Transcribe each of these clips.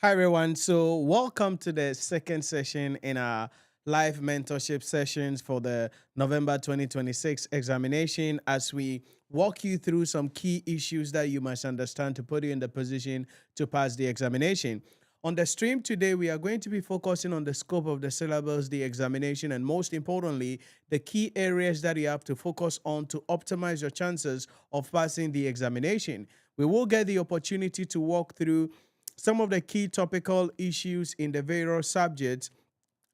Hi, everyone. So, welcome to the second session in our live mentorship sessions for the November 2026 examination as we walk you through some key issues that you must understand to put you in the position to pass the examination. On the stream today, we are going to be focusing on the scope of the syllabus, the examination, and most importantly, the key areas that you have to focus on to optimize your chances of passing the examination. We will get the opportunity to walk through some of the key topical issues in the various subjects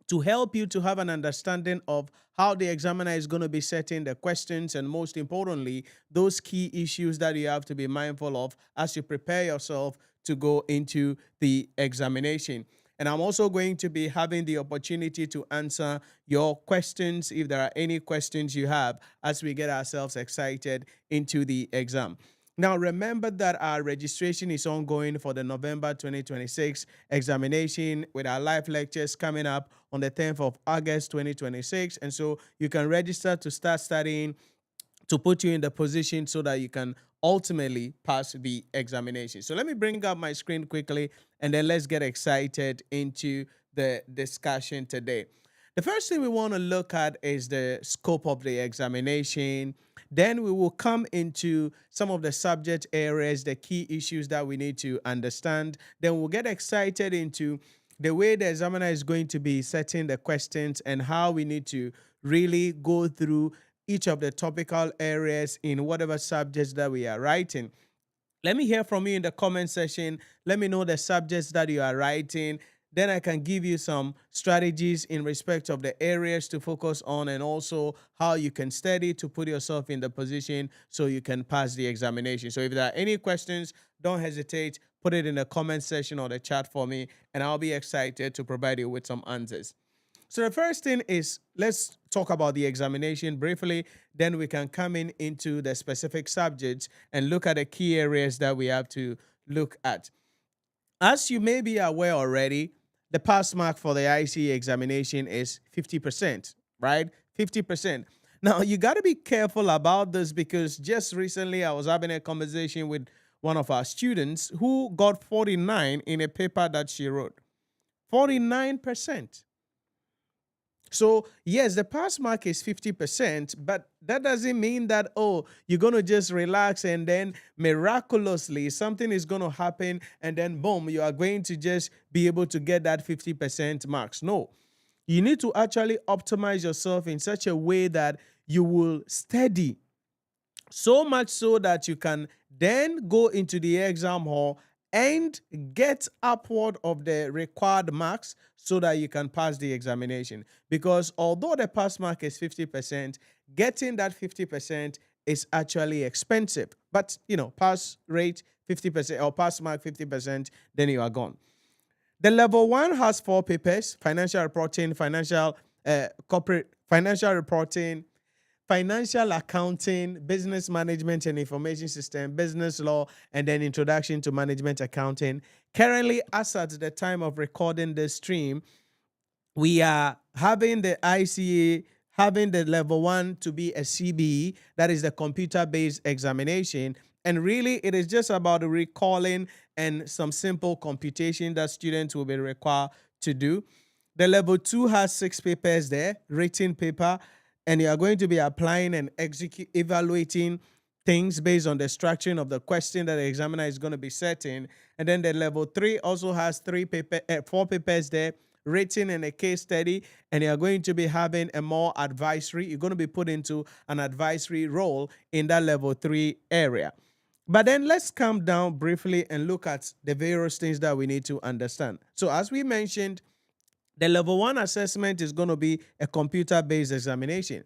to help you to have an understanding of how the examiner is going to be setting the questions and most importantly those key issues that you have to be mindful of as you prepare yourself to go into the examination. And I'm also going to be having the opportunity to answer your questions if there are any questions you have as we get ourselves excited into the exam. Now, remember that our registration is ongoing for the November 2026 examination with our live lectures coming up on the 10th of August 2026. And so you can register to start studying to put you in the position so that you can ultimately pass the examination. So let me bring up my screen quickly and then let's get excited into the discussion today. The first thing we want to look at is the scope of the examination. Then we will come into some of the subject areas, the key issues that we need to understand. Then we'll get excited into the way the examiner is going to be setting the questions and how we need to really go through each of the topical areas in whatever subjects that we are writing. Let me hear from you in the comment section. Let me know the subjects that you are writing. Then I can give you some strategies in respect of the areas to focus on and also how you can study to put yourself in the position so you can pass the examination. So if there are any questions, don't hesitate. Put it in the comment section or the chat for me, and I'll be excited to provide you with some answers. So the first thing is let's talk about the examination briefly. Then we can come in into the specific subjects and look at the key areas that we have to look at. As you may be aware already, the pass mark for the ICAG examination is 50%, right? 50%. Now, you got to be careful about this because just recently I was having a conversation with one of our students who got 49 in a paper that she wrote. 49%. So, yes, the pass mark is 50%, but that doesn't mean that, oh, you're going to just relax and then miraculously something is going to happen and then boom, you are going to just be able to get that 50% marks. No, you need to actually optimize yourself in such a way that you will study so much so that you can then go into the exam hall and get upward of the required marks so that you can pass the examination. Because although the pass mark is 50%, getting that 50% is actually expensive. But, pass rate 50% or pass mark 50%, then you are gone. The level one has four papers: financial reporting, corporate financial reporting, financial accounting, business management and information system, business law, and then introduction to management accounting. Currently, as at the time of recording this stream, we are having the ICA having the level one to be a CBE, that is the computer based examination. And really, it is just about recalling and some simple computation that students will be required to do. The level two has six papers there, written paper, and you are going to be applying and evaluating things based on the structuring of the question that the examiner is going to be setting. And then the level three also has four papers there, written and a case study, and you're going to be having a more advisory. You're going to be put into an advisory role in that level three area. But then let's come down briefly and look at the various things that we need to understand. So as we mentioned, the level one assessment is going to be a computer-based examination.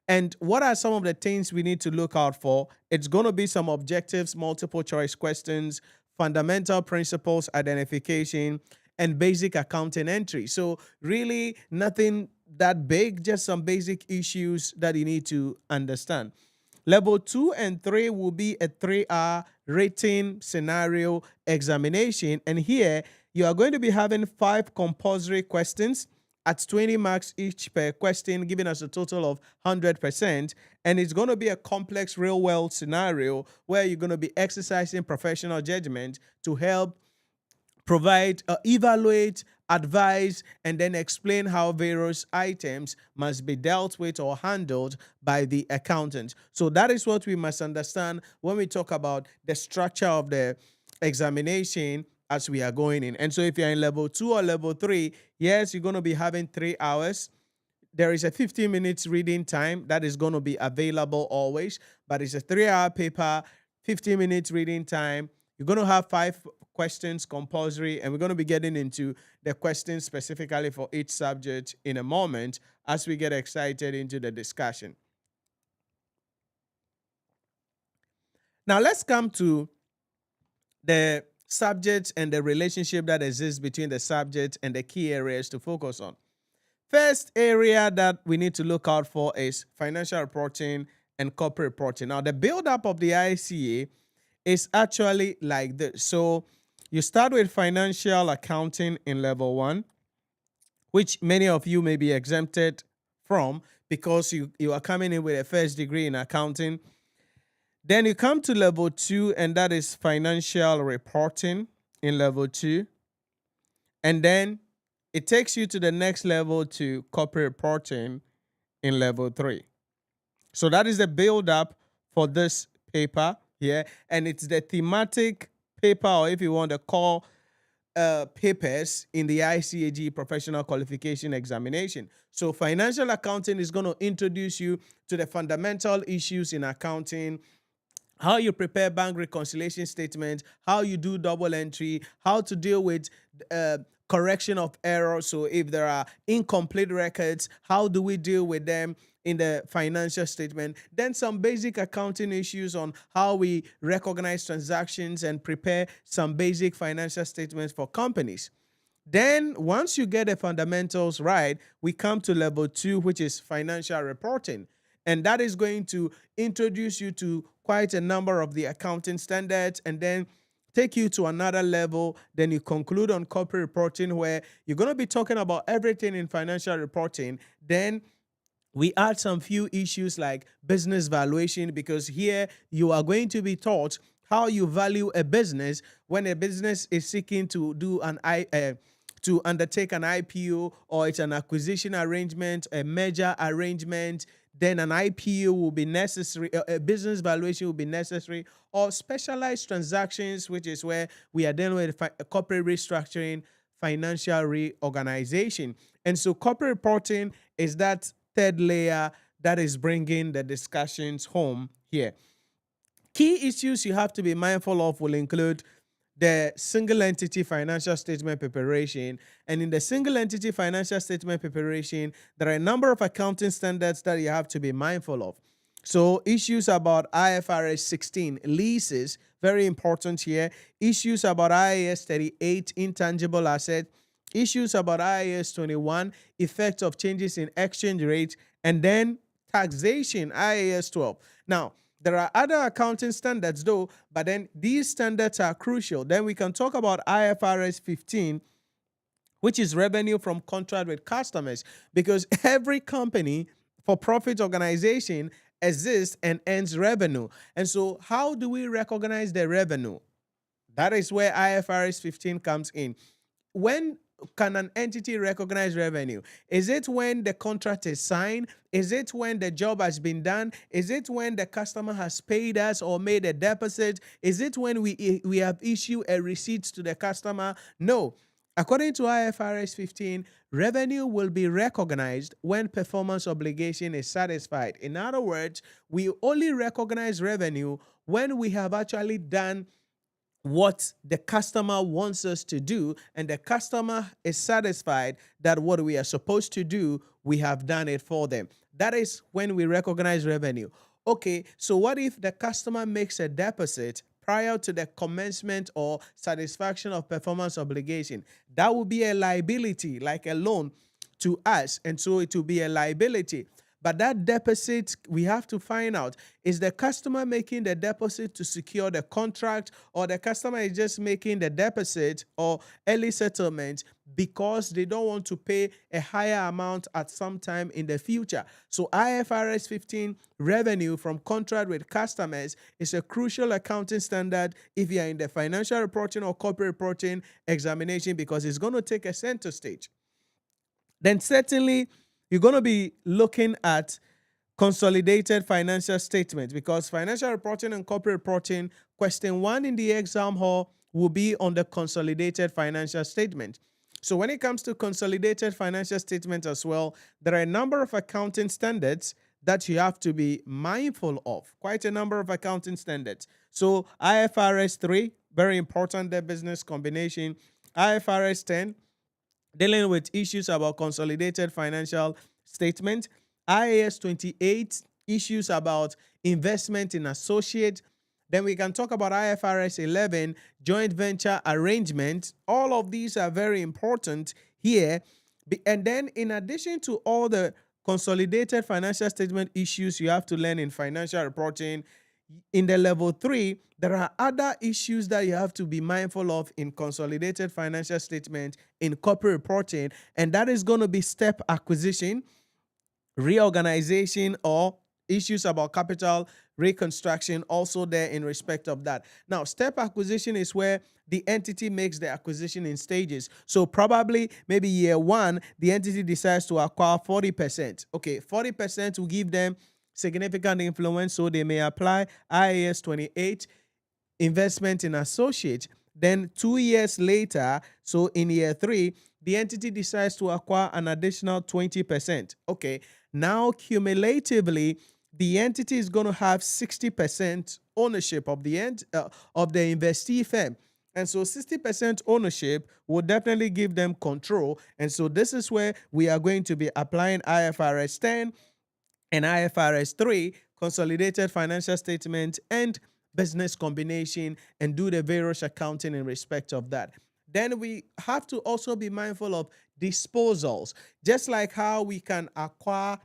And what are some of the things we need to look out for? It's going to be some objectives, multiple choice questions, fundamental principles identification, and basic accounting entry. So really nothing that big, just some basic issues that you need to understand. Level two and three will be a 3-hour written scenario examination. And here you are going to be having 5 compulsory questions at 20 marks each per question, giving us a total of 100%. And it's going to be a complex real world scenario where you're going to be exercising professional judgment to help provide, evaluate, advise, and then explain how various items must be dealt with or handled by the accountant. So that is what we must understand when we talk about the structure of the examination as we are going in. And so if you're in level 2 or level 3, yes, you're going to be having 3 hours. There is a 15 minutes reading time that is going to be available always, but it's a 3-hour paper, 15 minutes reading time. You're going to have 5 questions compulsory, and we're going to be getting into the questions specifically for each subject in a moment as we get excited into the discussion. Now, let's come to the subject and the relationship that exists between the subject and the key areas to focus on. First area that we need to look out for is financial reporting and corporate reporting. Now, the build-up of the ICA is actually like this. So you start with financial accounting in level 1, which many of you may be exempted from because you are coming in with a first degree in accounting. Then you come to level 2, and that is financial reporting in level 2. And then it takes you to the next level to corporate reporting in level 3. So that is the build-up for this paper here. And it's the thematic paper, or if you want to call papers in the ICAG professional qualification examination. So financial accounting is going to introduce you to the fundamental issues in accounting, how you prepare bank reconciliation statements, how you do double entry, how to deal with correction of errors. So if there are incomplete records, how do we deal with them in the financial statement? Then some basic accounting issues on how we recognize transactions and prepare some basic financial statements for companies. Then once you get the fundamentals right, we come to level 2, which is financial reporting. And that is going to introduce you to quite a number of the accounting standards and then take you to another level. Then you conclude on corporate reporting, where you're going to be talking about everything in financial reporting. Then we add some few issues like business valuation, because here you are going to be taught how you value a business when a business is seeking to do to undertake an IPO, or it's an acquisition arrangement, a merger arrangement. Then an IPO will be necessary, a business valuation will be necessary, or specialized transactions, which is where we are dealing with corporate restructuring, financial reorganization. And so corporate reporting is that third layer that is bringing the discussions home here. Key issues you have to be mindful of will include the single entity financial statement preparation. And in the single entity financial statement preparation, there are a number of accounting standards that you have to be mindful of. So issues about IFRS 16 leases, very important here. Issues about IAS 38 intangible asset. Issues about IAS 21 effect of changes in exchange rate. And then taxation, IAS 12. Now, there are other accounting standards though, but then these standards are crucial. Then we can talk about IFRS 15, which is revenue from contract with customers, because every company for profit organization exists and earns revenue. And so how do we recognize the revenue? That is where IFRS 15 comes in. When can an entity recognize revenue? Is it when the contract is signed? Is it when the job has been done? Is it when the customer has paid us or made a deposit? Is it when we have issued a receipt to the customer? No. According to IFRS 15, revenue will be recognized when performance obligation is satisfied. In other words, we only recognize revenue when we have actually done what the customer wants us to do, and the customer is satisfied that what we are supposed to do, we have done it for them. That is when we recognize revenue. Okay, so what if the customer makes a deposit prior to the commencement or satisfaction of performance obligation? That will be a liability, like a loan to us, and so it will be a liability. But that deposit, we have to find out, is the customer making the deposit to secure the contract, or the customer is just making the deposit or early settlement because they don't want to pay a higher amount at some time in the future. So IFRS 15 revenue from contract with customers is a crucial accounting standard if you are in the financial reporting or corporate reporting examination, because it's going to take a center stage. Then certainly you're going to be looking at consolidated financial statements, because financial reporting and corporate reporting, question 1 in the exam hall will be on the consolidated financial statement. So when it comes to consolidated financial statement as well, there are a number of accounting standards that you have to be mindful of. Quite a number of accounting standards. So IFRS 3, very important, the business combination. IFRS 10, dealing with issues about consolidated financial statement. IAS 28, issues about investment in associate. Then we can talk about IFRS 11, joint venture arrangement. All of these are very important here. And then in addition to all the consolidated financial statement issues you have to learn in financial reporting, in the level 3, there are other issues that you have to be mindful of in consolidated financial statement, in corporate reporting, and that is going to be step acquisition, reorganization, or issues about capital reconstruction, also there in respect of that. Now, step acquisition is where the entity makes the acquisition in stages. So probably maybe year 1, the entity decides to acquire 40%. Okay, 40% will give them significant influence, so they may apply IAS 28, investment in associate. Then 2 years later, so in year 3, the entity decides to acquire an additional 20%. Okay, now cumulatively, the entity is going to have 60% ownership of the investee firm. And so 60% ownership will definitely give them control. And so this is where we are going to be applying IFRS 10 and IFRS 3, consolidated financial statement and business combination, and do the various accounting in respect of that. Then we have to also be mindful of disposals. Just like how we can acquire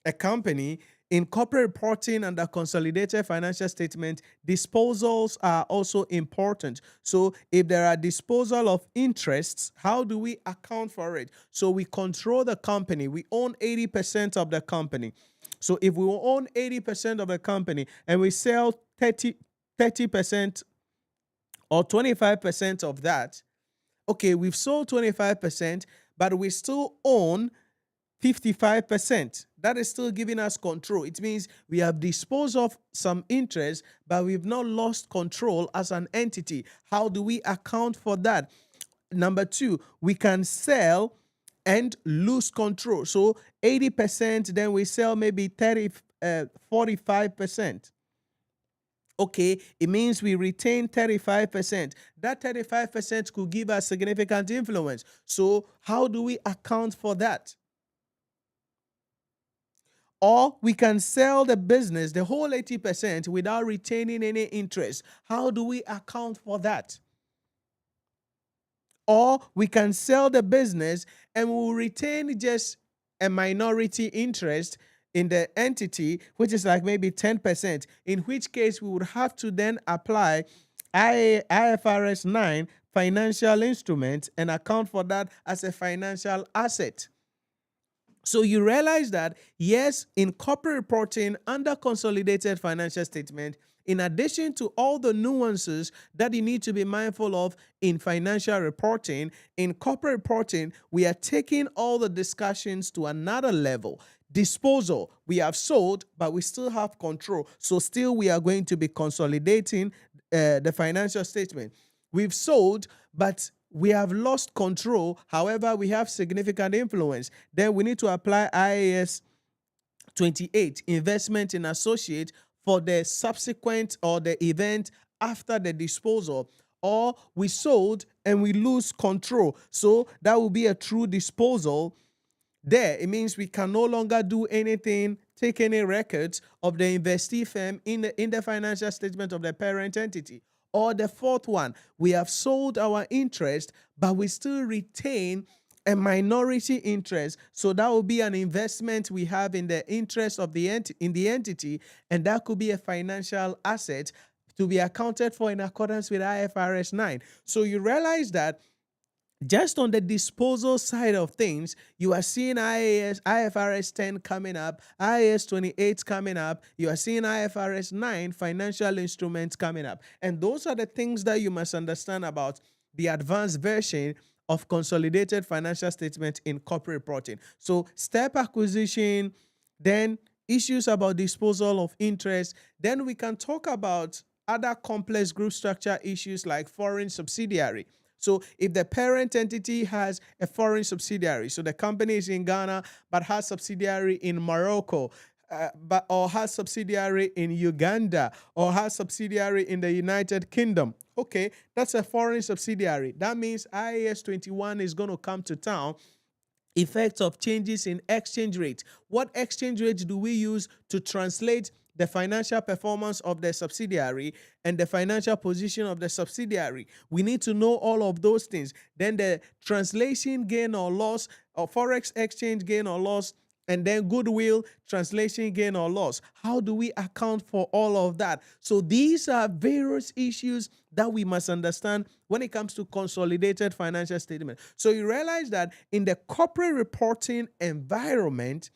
a company, in corporate reporting and the consolidated financial statement, disposals are also important. So if there are disposal of interests, how do we account for it? So we control the company. We own 80% of the company. So if we own 80% of the company and we sell 30% or 25% of that, okay, we've sold 25%, but we still own 55%. That is still giving us control. It means we have disposed of some interest, but we've not lost control as an entity. How do we account for that? Number 2, we can sell and lose control. So 80%, then we sell maybe 45%. Okay, it means we retain 35%. That 35% could give us significant influence. So how do we account for that? Or we can sell the business, the whole 80%, without retaining any interest. How do we account for that? Or we can sell the business and we'll retain just a minority interest in the entity, which is like maybe 10%, in which case we would have to then apply IFRS 9 financial instrument and account for that as a financial asset. So you realize that, yes, in corporate reporting under consolidated financial statement, in addition to all the nuances that you need to be mindful of in financial reporting, in corporate reporting, we are taking all the discussions to another level. Disposal, we have sold, but we still have control. So still we are going to be consolidating the financial statement. We've sold, but we have lost control. However, we have significant influence. Then we need to apply IAS 28, investment in associate, for the subsequent or the event after the disposal. Or we sold and we lose control. So that will be a true disposal. There, it means we can no longer do anything, take any records of the investee firm in the financial statement of the parent entity. Or the fourth one, we have sold our interest, but we still retain a minority interest. So that will be an investment we have in the interest of the entity, and that could be a financial asset to be accounted for in accordance with IFRS 9. So you realize that just on the disposal side of things, you are seeing IFRS 10 coming up, IAS 28 coming up, you are seeing IFRS 9 financial instruments coming up. And those are the things that you must understand about the advanced version of consolidated financial statement in corporate reporting. So step acquisition, then issues about disposal of interest, then we can talk about other complex group structure issues like foreign subsidiary. So if the parent entity has a foreign subsidiary, so the company is in Ghana but has subsidiary in Morocco, or has subsidiary in Uganda, or has subsidiary in the United Kingdom. Okay, that's a foreign subsidiary. That means IAS 21 is going to come to town. Effects of changes in exchange rate. What exchange rate do we use to translate the financial performance of the subsidiary and the financial position of the subsidiary? We need to know all of those things. Then the translation gain or loss, or forex exchange gain or loss, and then goodwill, translation gain or loss. How do we account for all of that? So these are various issues that we must understand when it comes to consolidated financial statement. So you realize that in the corporate reporting environment,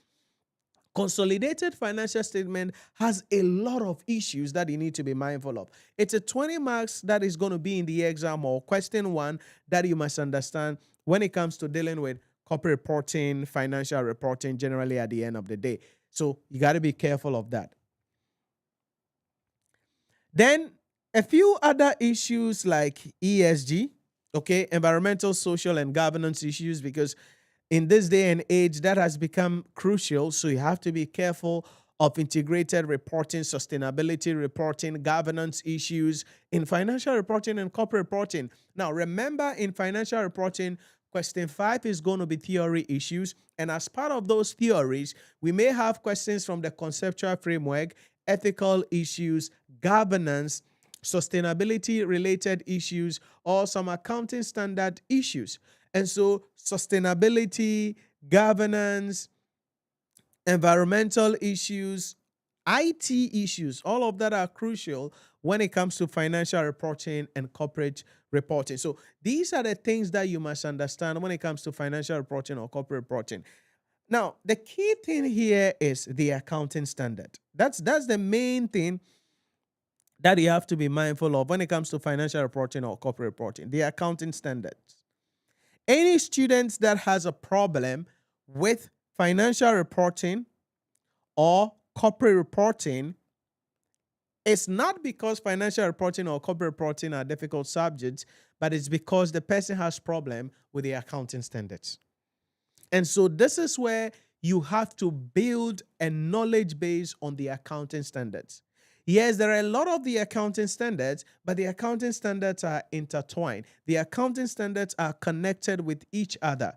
consolidated financial statement has a lot of issues that you need to be mindful of. It's a 20 marks that is going to be in the exam, or question 1 that you must understand when it comes to dealing with corporate reporting, financial reporting, generally at the end of the day. So you got to be careful of that. Then a few other issues like ESG, okay, environmental, social, and governance issues, because in this day and age, that has become crucial. So you have to be careful of integrated reporting, sustainability reporting, governance issues in financial reporting and corporate reporting. Now, remember, in financial reporting, question 5 is going to be theory issues. And as part of those theories, we may have questions from the conceptual framework, ethical issues, governance, sustainability-related issues, or some accounting standard issues. And so sustainability, governance, environmental issues, IT issues, all of that are crucial when it comes to financial reporting and corporate reporting. So these are the things that you must understand when it comes to financial reporting or corporate reporting. Now, the key thing here is the accounting standard. That's the main thing that you have to be mindful of when it comes to financial reporting or corporate reporting, the accounting standards. Any student that has a problem with financial reporting or corporate reporting, it's not because financial reporting or corporate reporting are difficult subjects, but it's because the person has problem with the accounting standards. And so this is where you have to build a knowledge base on the accounting standards. Yes, there are a lot of the accounting standards, but the accounting standards are intertwined. The accounting standards are connected with each other.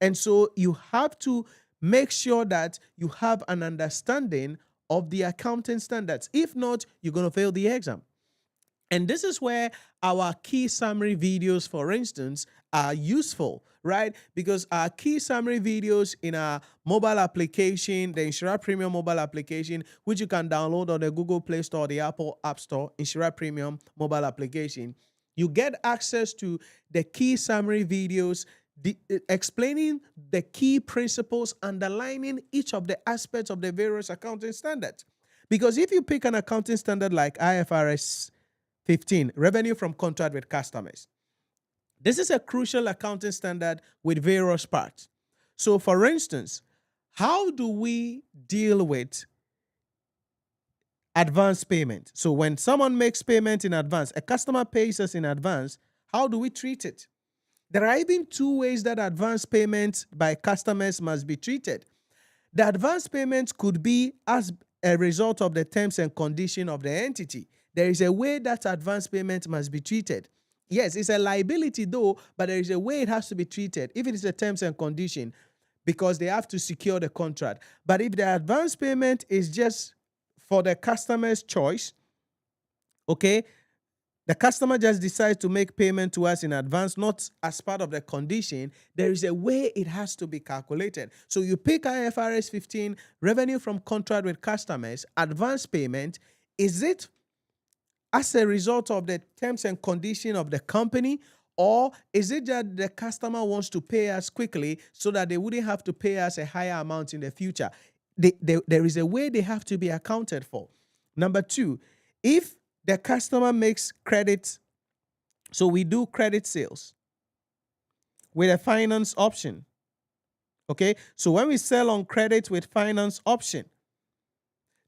And so you have to make sure that you have an understanding of the accounting standards. If not, you're going to fail the exam. And this is where our key summary videos, for instance, are useful, right? Because our key summary videos in our mobile application, the Nhyira Premium mobile application, which you can download on the Google Play Store or the Apple App Store, Nhyira Premium mobile application, you get access to the key summary videos explaining the key principles underlining each of the aspects of the various accounting standards. Because if you pick an accounting standard like IFRS 15, revenue from contract with customers, this is a crucial accounting standard with various parts. So, for instance, how do we deal with advance payment? So, when someone makes payment in advance, a customer pays us in advance, how do we treat it? There are even 2 ways that advance payments by customers must be treated. The advance payments could be as a result of the terms and conditions of the entity. There is a way that advance payment must be treated. Yes, it's a liability though, but there is a way it has to be treated if it is a terms and condition, because they have to secure the contract. But if the advance payment is just for the customer's choice, okay, The customer just decides to make payment to us in advance, not as part of the condition. There is a way it has to be calculated. So you pick IFRS 15, revenue from contract with customers, advance payment. Is it as a result of the terms and condition of the company, or is it that the customer wants to pay us quickly so that they wouldn't have to pay us a higher amount in the future? There is a way they have to be accounted for. Number two, if the customer makes credit, so we do credit sales with a finance option. Okay, so when we sell on credit with finance option,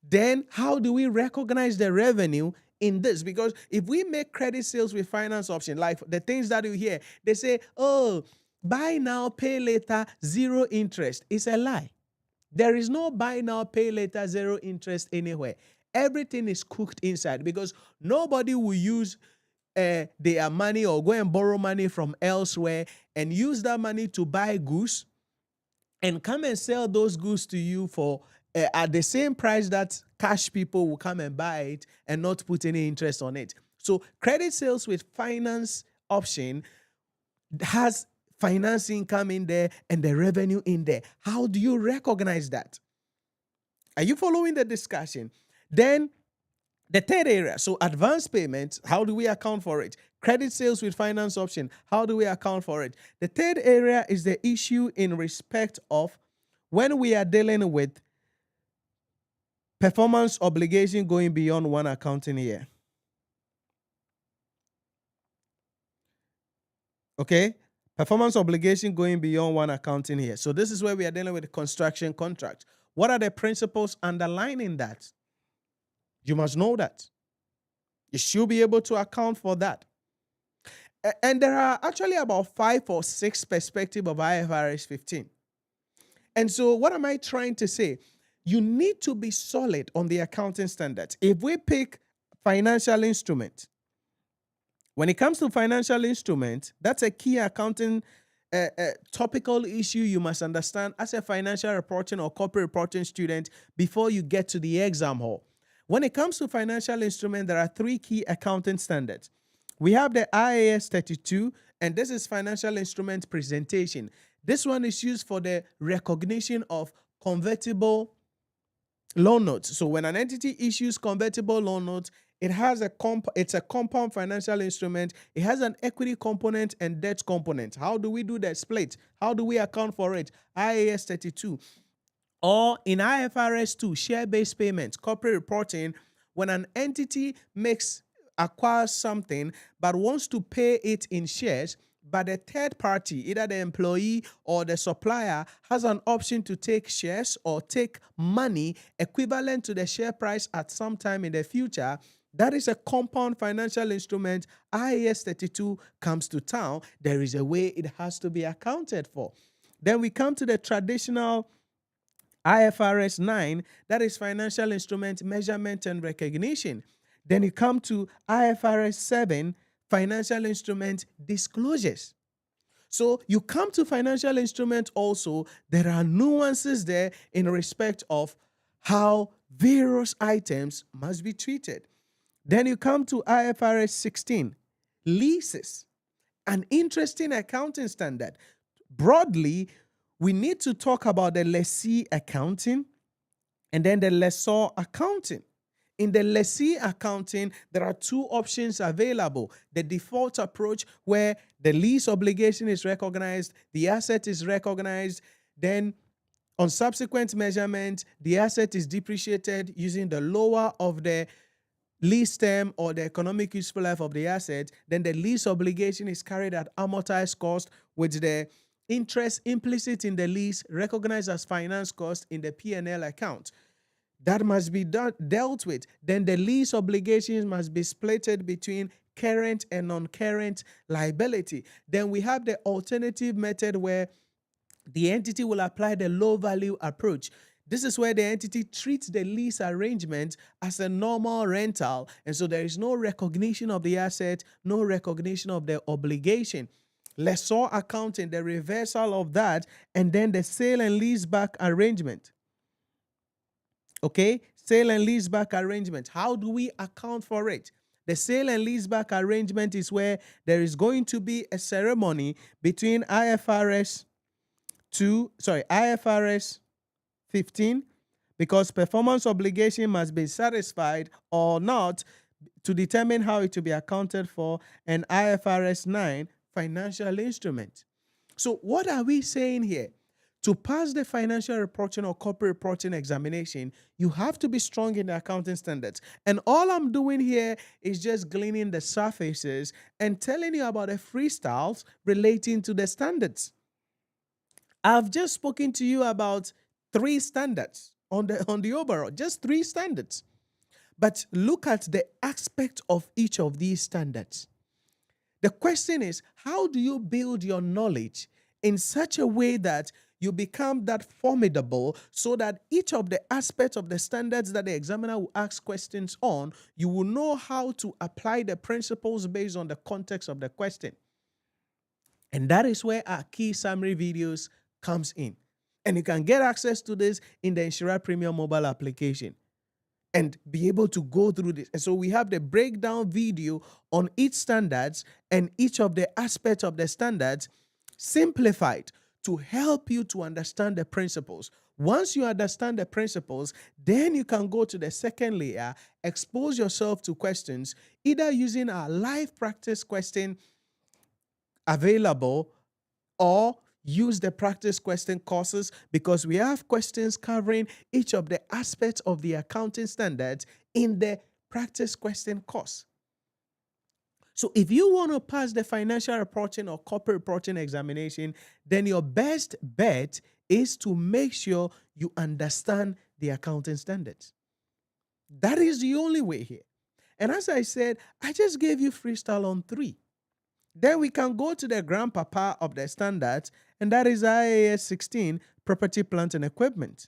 then how do we recognize the revenue in this? Because if we make credit sales with finance option, like the things that you hear, they say, oh, buy now, pay later, zero interest. It's a lie. There is no buy now, pay later, zero interest anywhere. Everything is cooked inside, because nobody will use their money or go and borrow money from elsewhere and use that money to buy goods and come and sell those goods to you for at the same price that cash people will come and buy it and not put any interest on it. So credit sales with finance option has finance income in there and the revenue in there. How do you recognize that? Are you following the discussion? Then the third area, so advance payments, how do we account for it? Credit sales with finance option, how do we account for it? The third area is the issue in respect of when we are dealing with performance obligation going beyond one accounting year. Okay? Performance obligation going beyond one accounting year. So this is where we are dealing with the construction contract. What are the principles underlining that? You must know that. You should be able to account for that. And there are actually about 5 or 6 perspectives of IFRS 15. And so what am I trying to say? You need to be solid on the accounting standards. If we pick financial instrument, when it comes to financial instrument, that's a key accounting topical issue you must understand as a financial reporting or corporate reporting student before you get to the exam hall. When it comes to financial instrument, there are 3 key accounting standards. We have the IAS 32, and this is financial instrument presentation. This one is used for the recognition of convertible loan notes. So when an entity issues convertible loan notes, it's a compound financial instrument. It has an equity component and debt component. How do we do the split? How do we account for it? IAS 32. Or in IFRS 2, share-based payments, corporate reporting, when an entity acquires something but wants to pay it in shares, but the third party, either the employee or the supplier, has an option to take shares or take money equivalent to the share price at some time in the future, that is a compound financial instrument. IAS 32 comes to town. There is a way it has to be accounted for. Then we come to the traditional IFRS 9, that is financial instrument measurement and recognition. Then you come to IFRS 7, financial instrument disclosures. So you come to financial instrument also, there are nuances there in respect of how various items must be treated. Then you come to IFRS 16, leases, an interesting accounting standard. Broadly, we need to talk about the lessee accounting and then the lessor accounting. In the lessee accounting, there are 2 options available. The default approach, where the lease obligation is recognized, the asset is recognized, then on subsequent measurement, the asset is depreciated using the lower of the lease term or the economic useful life of the asset. Then the lease obligation is carried at amortized cost, with the interest implicit in the lease recognized as finance cost in the P&L account. That must be dealt with. Then the lease obligations must be splitted between current and non-current liability. Then we have the alternative method where the entity will apply the low value approach. This is where the entity treats the lease arrangement as a normal rental, and so there is no recognition of the asset, no recognition of the obligation. Lessor accounting, the reversal of that, and then the sale and lease back arrangement. Okay, sale and lease back arrangement. How do we account for it? The sale and leaseback arrangement is where there is going to be a ceremony between IFRS 15, because performance obligation must be satisfied or not to determine how it will be accounted for, and IFRS 9, financial instrument. So what are we saying here? To pass the financial reporting or corporate reporting examination, you have to be strong in the accounting standards. And all I'm doing here is just gleaning the surfaces and telling you about the freestyles relating to the standards. I've just spoken to you about 3 standards on the overall, just 3 standards. But look at the aspect of each of these standards. The question is, how do you build your knowledge in such a way that you become that formidable, so that each of the aspects of the standards that the examiner will ask questions on, you will know how to apply the principles based on the context of the question. And that is where our key summary videos comes in. And you can get access to this in the Nhyira Premium mobile application and be able to go through this. And so we have the breakdown video on each standards and each of the aspects of the standards simplified to help you to understand the principles. Once you understand the principles, then you can go to the second layer, expose yourself to questions, either using our live practice question available, or use the practice question courses, because we have questions covering each of the aspects of the accounting standards in the practice question course. So if you want to pass the financial reporting or corporate reporting examination, then your best bet is to make sure you understand the accounting standards. That is the only way here. And as I said, I just gave you freestyle on 3. Then we can go to the grandpapa of the standards, and that is IAS 16, property, plant, and equipment.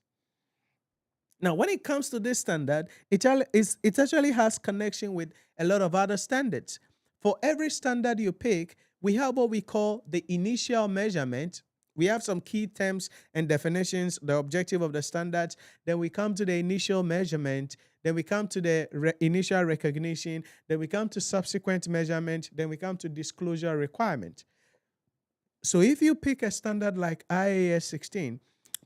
Now, when it comes to this standard, it actually has connection with a lot of other standards. For every standard you pick, we have what we call the initial measurement. We have some key terms and definitions, the objective of the standards. Then we come to the initial measurement. Then we come to the initial recognition. Then we come to subsequent measurement. Then we come to disclosure requirement. So if you pick a standard like IAS 16,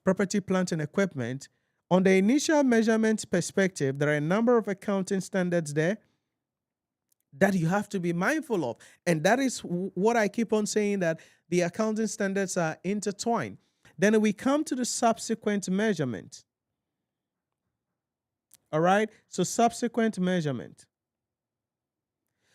property, plant, and equipment, on the initial measurement perspective, there are a number of accounting standards there that you have to be mindful of. And that is what I keep on saying, that the accounting standards are intertwined. Then we come to the subsequent measurement. All right, so subsequent measurement.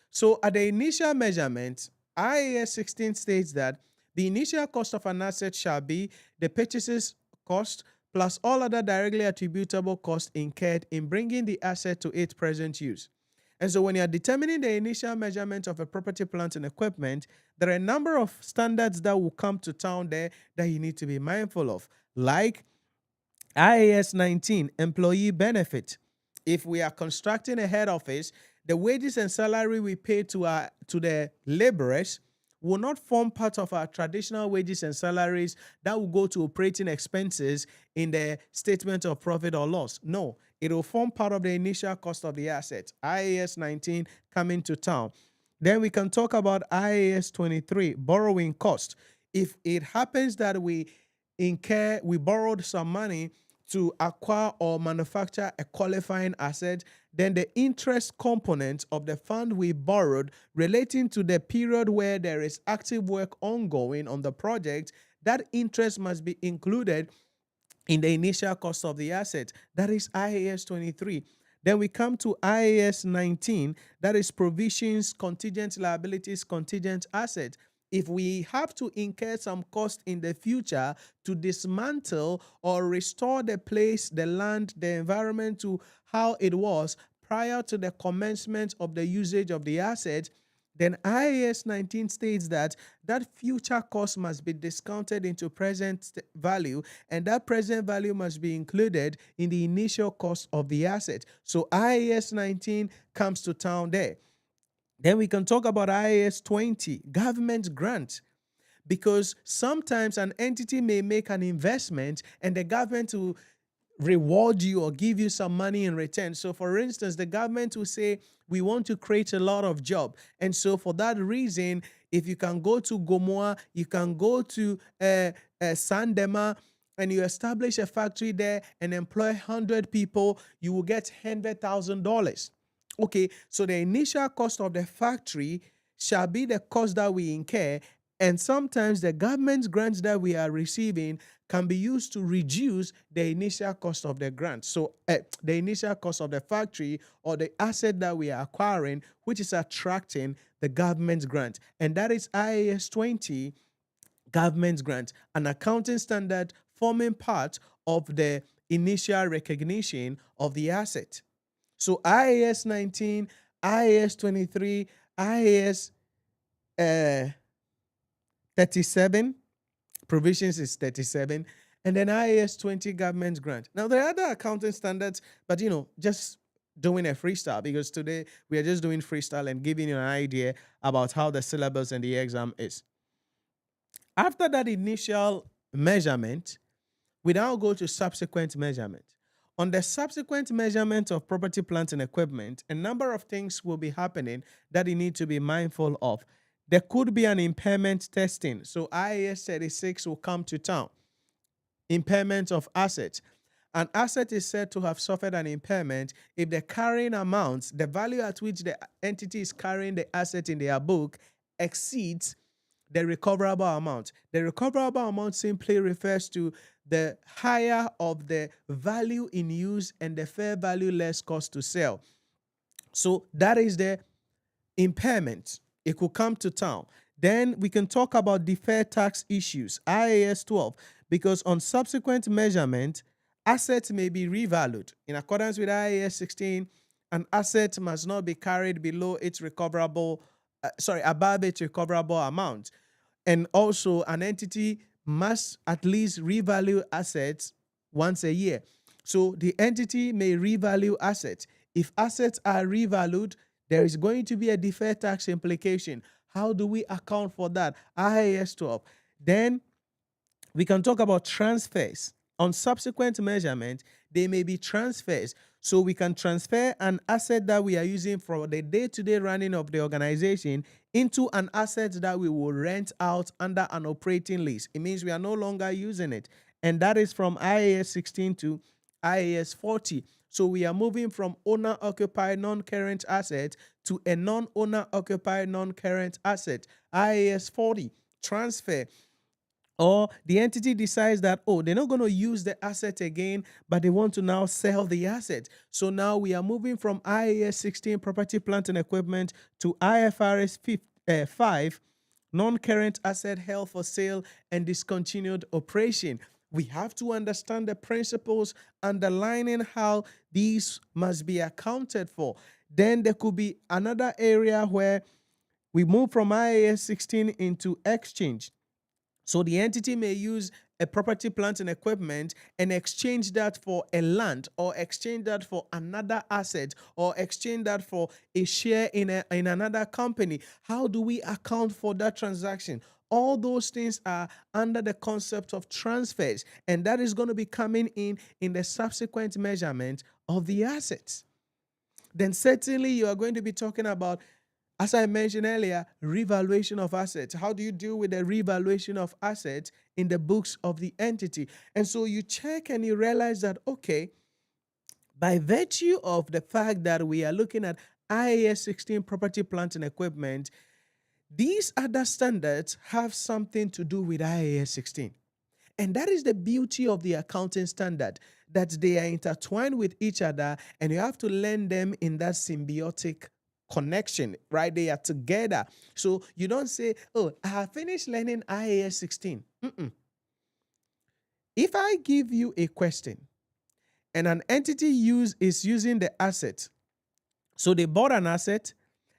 So at the initial measurement, IAS 16 states that the initial cost of an asset shall be the purchases cost plus all other directly attributable costs incurred in bringing the asset to its present use. And so when you're determining the initial measurement of a property, plant, and equipment, there are a number of standards that will come to town there that you need to be mindful of, like IAS 19, employee benefit. If we are constructing a head office, the wages and salary we pay to the laborers will not form part of our traditional wages and salaries that will go to operating expenses in the statement of profit or loss. No, it will form part of the initial cost of the asset. IAS 19 coming to town. Then we can talk about IAS 23, borrowing cost. If it happens that we borrowed some money to acquire or manufacture a qualifying asset, then the interest component of the fund we borrowed relating to the period where there is active work ongoing on the project, that interest must be included in the initial cost of the asset. That is IAS 23. Then we come to IAS 19, that is provisions, contingent liabilities, contingent asset. If we have to incur some cost in the future to dismantle or restore the place, the land, the environment to how it was prior to the commencement of the usage of the asset, then IAS 19 states that future cost must be discounted into present value, and that present value must be included in the initial cost of the asset. So IAS 19 comes to town there. Then we can talk about IAS 20, government grant, because sometimes an entity may make an investment and the government will reward you or give you some money in return. So, for instance, the government will say, we want to create a lot of job. And so for that reason, if you can go to Gomoa, you can go to Sandema, and you establish a factory there and employ 100 people, you will get $100,000. Okay, so the initial cost of the factory shall be the cost that we incur, and sometimes the government grants that we are receiving can be used to reduce the initial cost of the grant. So the initial cost of the factory or the asset that we are acquiring, which is attracting the government grant. And that is IAS 20 government grant, an accounting standard forming part of the initial recognition of the asset. So IAS 19, IAS 23, IAS 37, provisions is 37, and then IAS 20 government grant. Now there are other accounting standards, but just doing a freestyle, because today we are just doing freestyle and giving you an idea about how the syllabus and the exam is. After that initial measurement, we now go to subsequent measurement. On the subsequent measurement of property, plant, and equipment, a number of things will be happening that you need to be mindful of. There could be an impairment testing. So IAS 36 will come to town. Impairment of assets. An asset is said to have suffered an impairment if the carrying amount, the value at which the entity is carrying the asset in their book, exceeds the recoverable amount. The recoverable amount simply refers to the higher of the value in use and the fair value less cost to sell. So that is the impairment. It could come to town. Then we can talk about deferred tax issues, IAS 12, because on subsequent measurement, assets may be revalued. In accordance with IAS 16, an asset must not be carried below its recoverable, above its recoverable amount. And also, an entity must at least revalue assets once a year. So the entity may revalue assets. If assets are revalued, there is going to be a deferred tax implication. How do we account for that? IAS 12. Then we can talk about transfers. On subsequent measurement, they may be transfers. So we can transfer an asset that we are using for the day-to-day running of the organization into an asset that we will rent out under an operating lease. It means we are no longer using it. And that is from IAS 16 to IAS 40. So we are moving from owner-occupied non-current asset to a non-owner-occupied non-current asset. IAS 40, transfer. Or the entity decides that, they're not going to use the asset again, but they want to now sell the asset. So now we are moving from IAS 16, property, plant, and equipment, to IFRS 5, non-current asset held for sale and discontinued operation. We have to understand the principles underlining how these must be accounted for. Then there could be another area where we move from IAS 16 into exchange. So the entity may use a property, plant, and equipment and exchange that for a land, or exchange that for another asset, or exchange that for a share in another company. How do we account for that transaction? All those things are under the concept of transfers, and that is going to be coming in the subsequent measurement of the assets. Then certainly you are going to be talking about, as I mentioned earlier, revaluation of assets. How do you deal with the revaluation of assets in the books of the entity? And so you check and you realize that, okay, by virtue of the fact that we are looking at IAS 16, property, plant, and equipment, these other standards have something to do with IAS 16. And that is the beauty of the accounting standard, that they are intertwined with each other, and you have to learn them in that symbiotic connection, right? They are together. So you don't say, I have finished learning IAS 16. If I give you a question and an entity is using the asset, so they bought an asset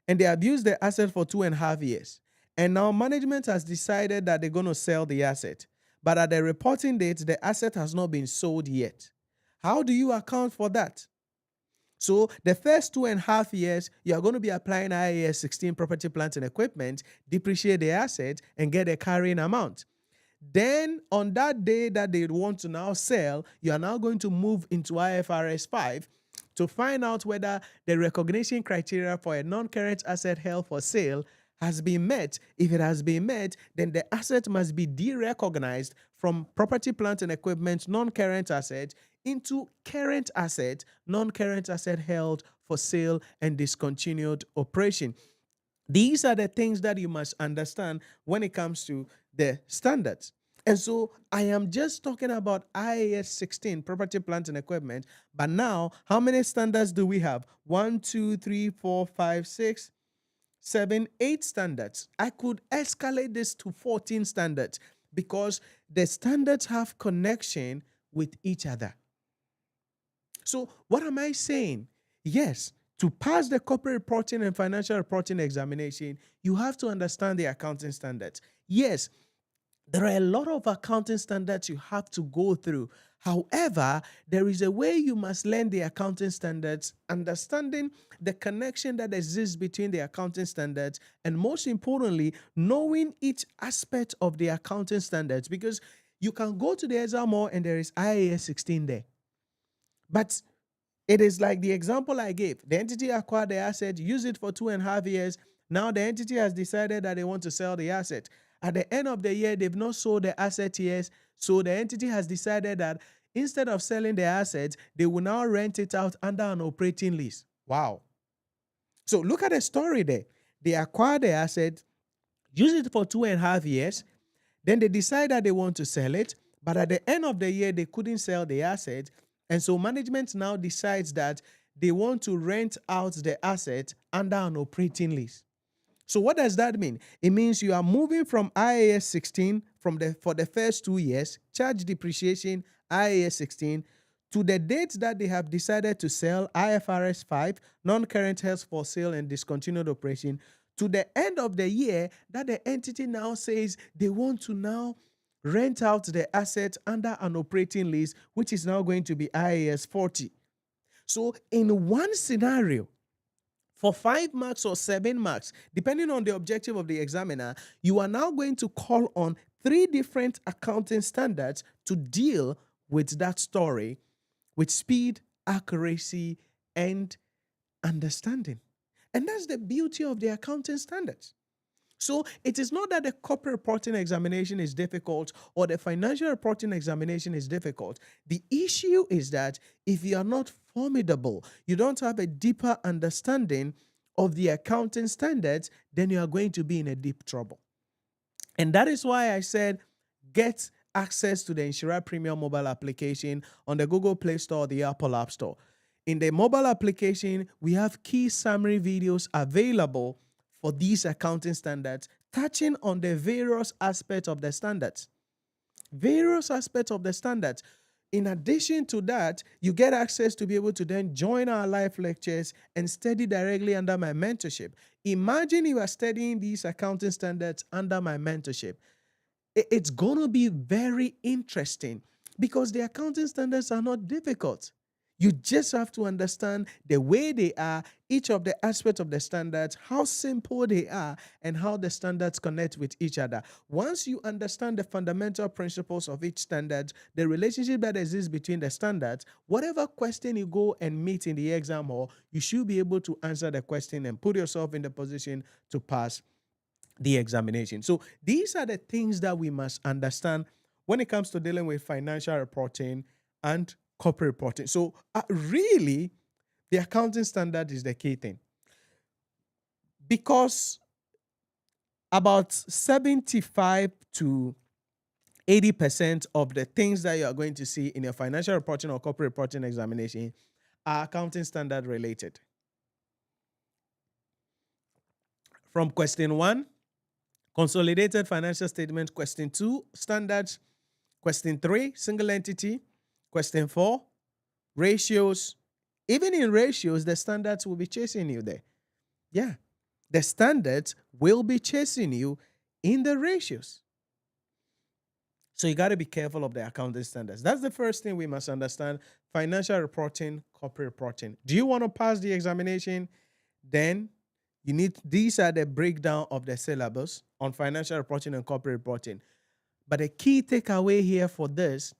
and they have used the asset for 2.5 years, and now management has decided that they're going to sell the asset, but at the reporting date, the asset has not been sold yet. How do you account for that? So the first 2.5 years, you are going to be applying IAS 16, property, plant, and equipment, depreciate the asset, and get a carrying amount. Then on that day that they want to now sell, you are now going to move into IFRS 5 to find out whether the recognition criteria for a non-current asset held for sale has been met. If it has been met, then the asset must be derecognized from property, plant, and equipment, non-current asset, into current asset, non-current asset held for sale and discontinued operation. These are the things that you must understand when it comes to the standards. And so I am just talking about IAS 16, property, plant, and equipment. But now, how many standards do we have? 1, 2, 3, 4, 5, 6, 7, 8 standards. I could escalate this to 14 standards because the standards have connection with each other. So what am I saying? Yes, to pass the corporate reporting and financial reporting examination, you have to understand the accounting standards. Yes, there are a lot of accounting standards you have to go through. However, there is a way you must learn the accounting standards, understanding the connection that exists between the accounting standards, and most importantly, knowing each aspect of the accounting standards. Because you can go to the exam hall and there is IAS 16 there. But it is like the example I gave. The entity acquired the asset, used it for 2.5 years. Now the entity has decided that they want to sell the asset. At the end of the year, they've not sold the asset yet. So the entity has decided that instead of selling the asset, they will now rent it out under an operating lease. Wow. So look at the story there. They acquired the asset, used it for 2.5 years. Then they decide that they want to sell it. But at the end of the year, they couldn't sell the asset. And so management now decides that they want to rent out the asset under an operating lease. So what does that mean? It means you are moving from IAS 16 for the first 2 years, charge depreciation, IAS 16, to the date that they have decided to sell, IFRS 5, non-current held for sale and discontinued operation, to the end of the year that the entity now says they want to now rent out the asset under an operating lease, which is now going to be IAS 40. So in one scenario, for 5 marks or 7 marks, depending on the objective of the examiner, you are now going to call on 3 different accounting standards to deal with that story with speed, accuracy, and understanding. And that's the beauty of the accounting standards. So it is not that the corporate reporting examination is difficult or the financial reporting examination is difficult. The issue is that if you are not formidable, you don't have a deeper understanding of the accounting standards, then you are going to be in a deep trouble. And that is why I said get access to the Nhyira Premium mobile application on the Google Play Store or the Apple App Store. In the mobile application, we have key summary videos available for these accounting standards, touching on the various aspects of the standards. Various aspects of the standards. In addition to that, you get access to be able to then join our live lectures and study directly under my mentorship. Imagine you are studying these accounting standards under my mentorship. It's going to be very interesting because the accounting standards are not difficult. You just have to understand the way they are, each of the aspects of the standards, how simple they are, and how the standards connect with each other. Once you understand the fundamental principles of each standard, the relationship that exists between the standards, whatever question you go and meet in the exam hall, you should be able to answer the question and put yourself in the position to pass the examination. So these are the things that we must understand when it comes to dealing with financial reporting and corporate reporting. So really, the accounting standard is the key thing. Because about 75 to 80% of the things that you are going to see in your financial reporting or corporate reporting examination are accounting standard related. From question 1, consolidated financial statement. Question 2, standards. Question 3, single entity. Question 4, ratios. Even in ratios, the standards will be chasing you there. Yeah, the standards will be chasing you in the ratios. So you got to be careful of the accounting standards. That's the first thing we must understand. Financial reporting, corporate reporting. Do you want to pass the examination? Then these are the breakdown of the syllabus on financial reporting and corporate reporting. But the key takeaway here for this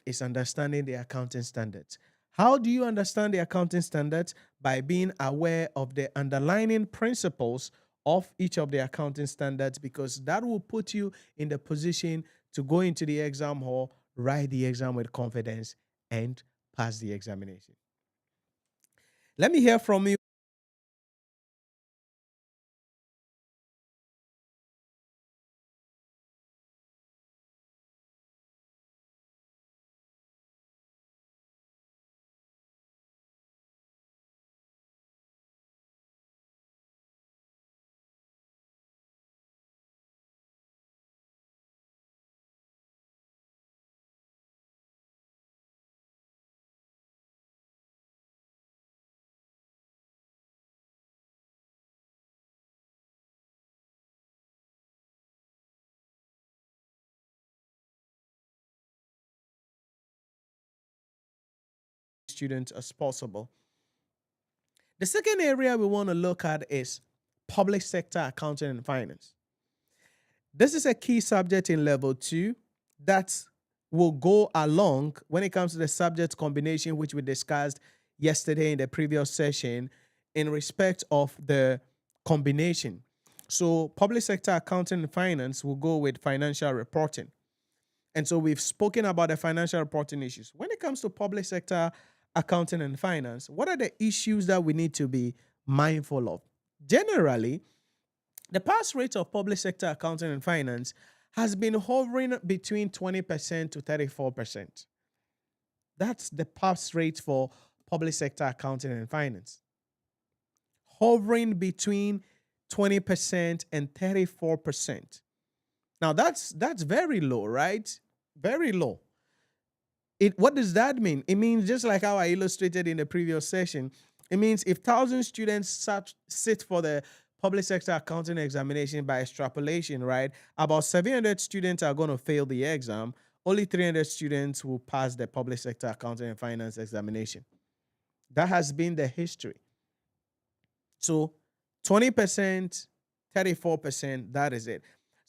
is understanding the accounting standards. How do you understand the accounting standards? By being aware of the underlying principles of each of the accounting standards, because that will put you in the position to go into the exam hall, write the exam with confidence, and pass the examination. Let me hear from you. Students as possible. The second area we want to look at is public sector accounting and finance. This is a key subject in level 2 that will go along when it comes to the subject combination, which we discussed yesterday in the previous session in respect of the combination. So public sector accounting and finance will go with financial reporting. And so we've spoken about the financial reporting issues. When it comes to public sector accounting and finance, what are the issues that we need to be mindful of? Generally, the pass rate of public sector accounting and finance has been hovering between 20% to 34%. That's the pass rate for public sector accounting and finance. Hovering between 20% and 34%. Now that's very low, right? Very low. What does that mean? It means, just like how I illustrated in the previous session, it means if 1,000 students sit for the public sector accounting examination by extrapolation, right, about 700 students are going to fail the exam. Only 300 students will pass the public sector accounting and finance examination. That has been the history. So 20%, 34%, that is it.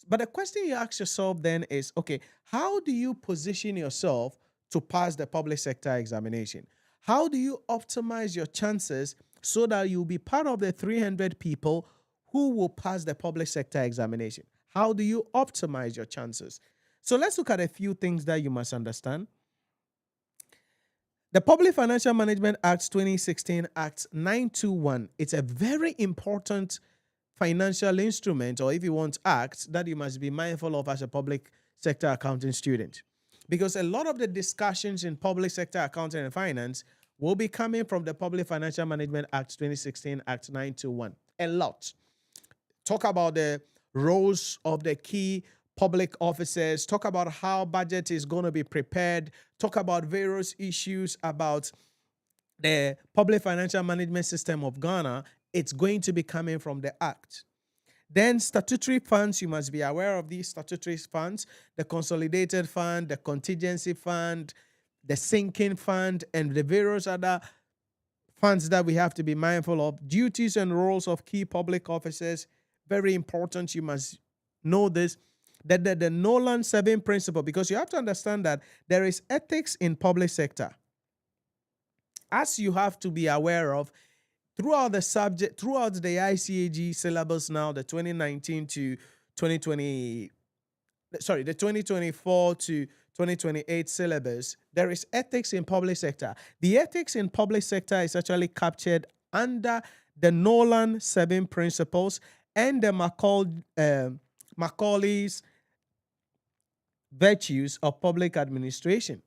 But the question you ask yourself then is, okay, how do you position yourself to pass the public sector examination? How do you optimize your chances so that you'll be part of the 300 people who will pass the public sector examination? How do you optimize your chances? So let's look at a few things that you must understand. The Public Financial Management Act 2016, Act 921, it's a very important financial instrument, or if you want, act that you must be mindful of as a public sector accounting student. Because a lot of the discussions in public sector accounting and finance will be coming from the Public Financial Management Act 2016, Act 921. A lot. Talk about the roles of the key public officers, talk about how budget is going to be prepared, talk about various issues about the public financial management system of Ghana. It's going to be coming from the Act. Then statutory funds, you must be aware of these statutory funds, the consolidated fund, the contingency fund, the sinking fund, and the various other funds that we have to be mindful of. Duties and roles of key public officers, very important. You must know this. That the Nolan 7 principle, because you have to understand that there is ethics in public sector. As you have to be aware of, throughout the ICAG syllabus now, the 2019 to 2020, the 2024 to 2028 syllabus, there is ethics in public sector. The ethics in public sector is actually captured under the Nolan 7 principles and the Macaulay's virtues of public administration.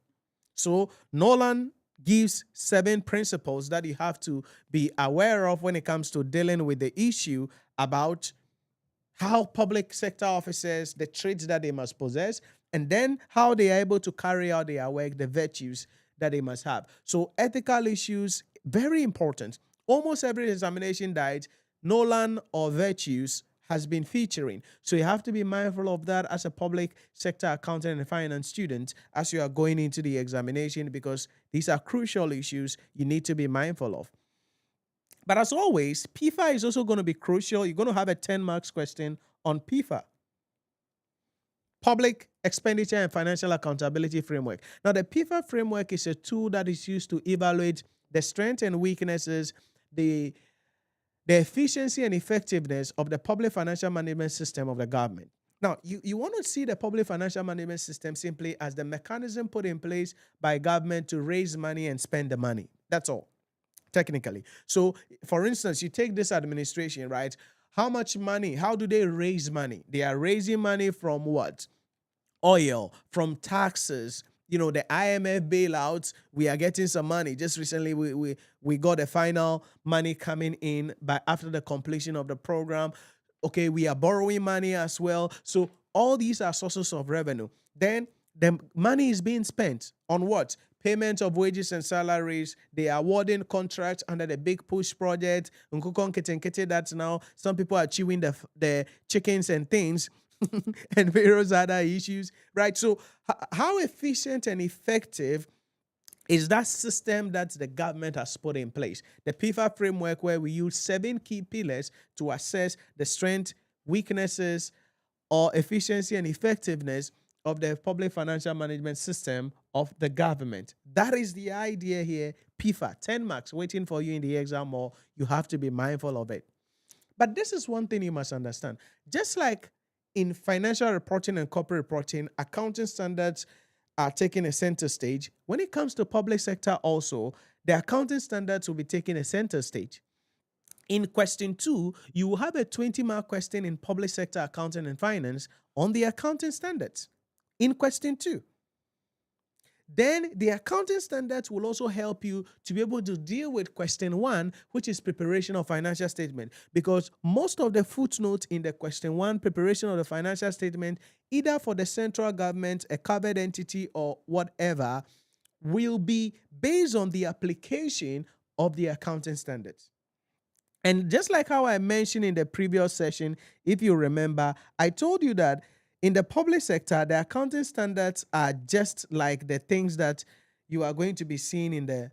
So Nolan gives 7 principles that you have to be aware of when it comes to dealing with the issue about how public sector officers, the traits that they must possess, and then how they are able to carry out their work, the virtues that they must have. So ethical issues, very important. Almost every examination diet, Nolan or virtues has been featuring. So you have to be mindful of that as a public sector accountant and finance student as you are going into the examination, because these are crucial issues you need to be mindful of. But as always, PIFA is also going to be crucial. You're going to have a 10 marks question on PIFA. Public Expenditure and Financial Accountability Framework. Now, the PIFA framework is a tool that is used to evaluate the strengths and weaknesses, the efficiency and effectiveness of the public financial management system of the government. Now, you want to see the public financial management system simply as the mechanism put in place by government to raise money and spend the money. That's all, technically. So, for instance, you take this administration, right? How much money? How do they raise money? They are raising money from what? Oil, from taxes, the IMF bailouts. We are getting some money. Just recently, we got the final money coming in after the completion of the program. Okay, we are borrowing money as well. So all these are sources of revenue. Then the money is being spent on what? Payment of wages and salaries. They are awarding contracts under the Big Push project. That's now some people are chewing the chickens and things. And various other issues, right? So how efficient and effective is that system that the government has put in place? The PIFA framework, where we use 7 key pillars to assess the strengths, weaknesses, or efficiency and effectiveness of the public financial management system of the government. That is the idea here. PIFA, 10 marks waiting for you in the exam, or you have to be mindful of it. But this is one thing you must understand. Just like in financial reporting and corporate reporting, accounting standards are taking a center stage. When it comes to public sector also, the accounting standards will be taking a center stage. In question 2, you will have a 20-mark question in public sector accounting and finance on the accounting standards. In question 2. Then the accounting standards will also help you to be able to deal with question 1, which is preparation of financial statement. Because most of the footnotes in the question 1, preparation of the financial statement, either for the central government, a covered entity, or whatever, will be based on the application of the accounting standards. And just like how I mentioned in the previous session, if you remember, I told you that in the public sector, the accounting standards are just like the things that you are going to be seeing in the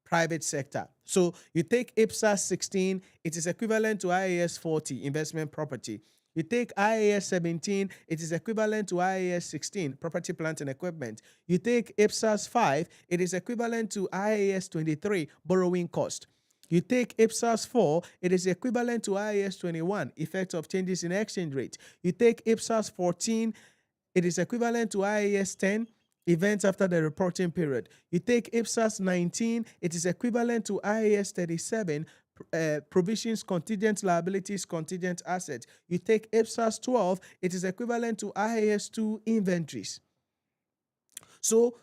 private sector. So you take IPSAS 16, it is equivalent to IAS 40, investment property. You take IAS 17, it is equivalent to IAS 16, property, plant, and equipment. You take IPSAS 5, it is equivalent to IAS 23, borrowing cost. You take IPSAS 4, it is equivalent to IAS 21, effect of changes in exchange rate. You take IPSAS 14, it is equivalent to IAS 10, events after the reporting period. You take IPSAS 19, it is equivalent to IAS 37, provisions, contingent liabilities, contingent assets. You take IPSAS 12, it is equivalent to IAS 2, inventories. So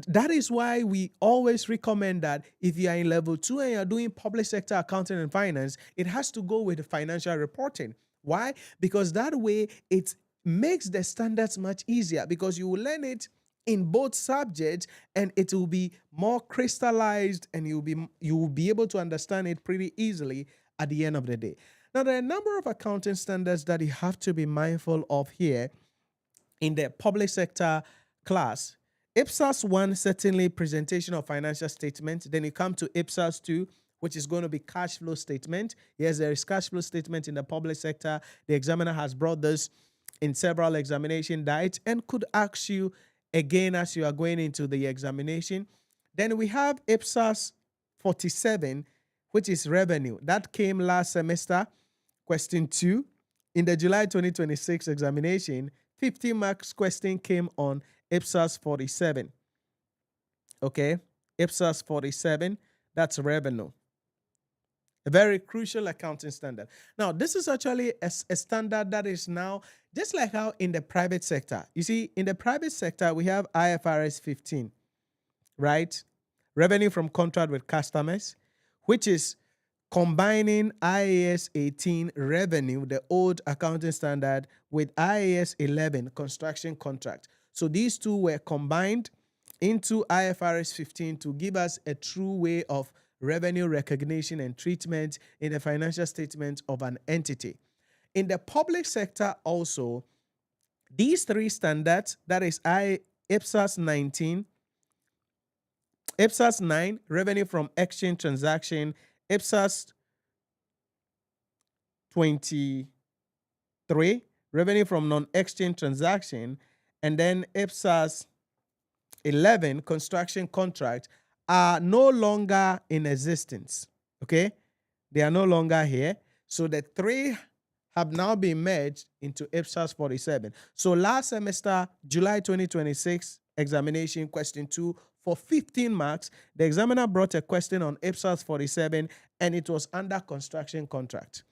that is why we always recommend that if you are in level 2 and you're doing public sector accounting and finance, it has to go with financial reporting. Why? Because that way it makes the standards much easier, because you will learn it in both subjects and it will be more crystallized, and you will be able to understand it pretty easily at the end of the day. Now, there are a number of accounting standards that you have to be mindful of here in the public sector class. IPSAS 1, certainly presentation of financial statements. Then you come to IPSAS 2, which is going to be cash flow statement. Yes, there is cash flow statement in the public sector. The examiner has brought this in several examination diets and could ask you again as you are going into the examination. Then we have IPSAS 47, which is revenue. That came last semester, question 2. In the July 2026 examination, 50 marks question came on IPSAS 47. Okay, IPSAS 47, that's revenue. A very crucial accounting standard. Now, this is actually a standard that is now, just like how in the private sector. You see, in the private sector, we have IFRS 15, right? Revenue from contract with customers, which is combining IAS 18 revenue, the old accounting standard, with IAS 11 construction contract. So these two were combined into IFRS 15 to give us a true way of revenue recognition and treatment in the financial statement of an entity. In the public sector also, these 3 standards, that is IPSAS 19, IPSAS 9, revenue from exchange transaction, IPSAS 23, revenue from non-exchange transaction, and then IPSAS 11, construction contract, are no longer in existence. Okay? They are no longer here. So the three have now been merged into IPSAS 47. So last semester, July 2026 examination, question 2, for 15 marks, the examiner brought a question on IPSAS 47, and it was under construction contract,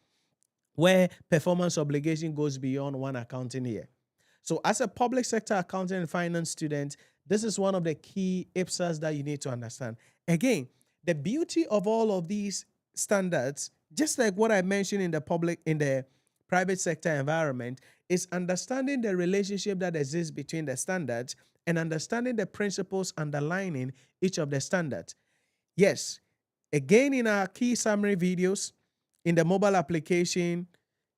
where performance obligation goes beyond one accounting year. So as a public sector accounting and finance student, this is one of the key IPSAS that you need to understand. Again, the beauty of all of these standards, just like what I mentioned in the private sector environment, is understanding the relationship that exists between the standards and understanding the principles underlying each of the standards. Yes, again, in our key summary videos, in the mobile application,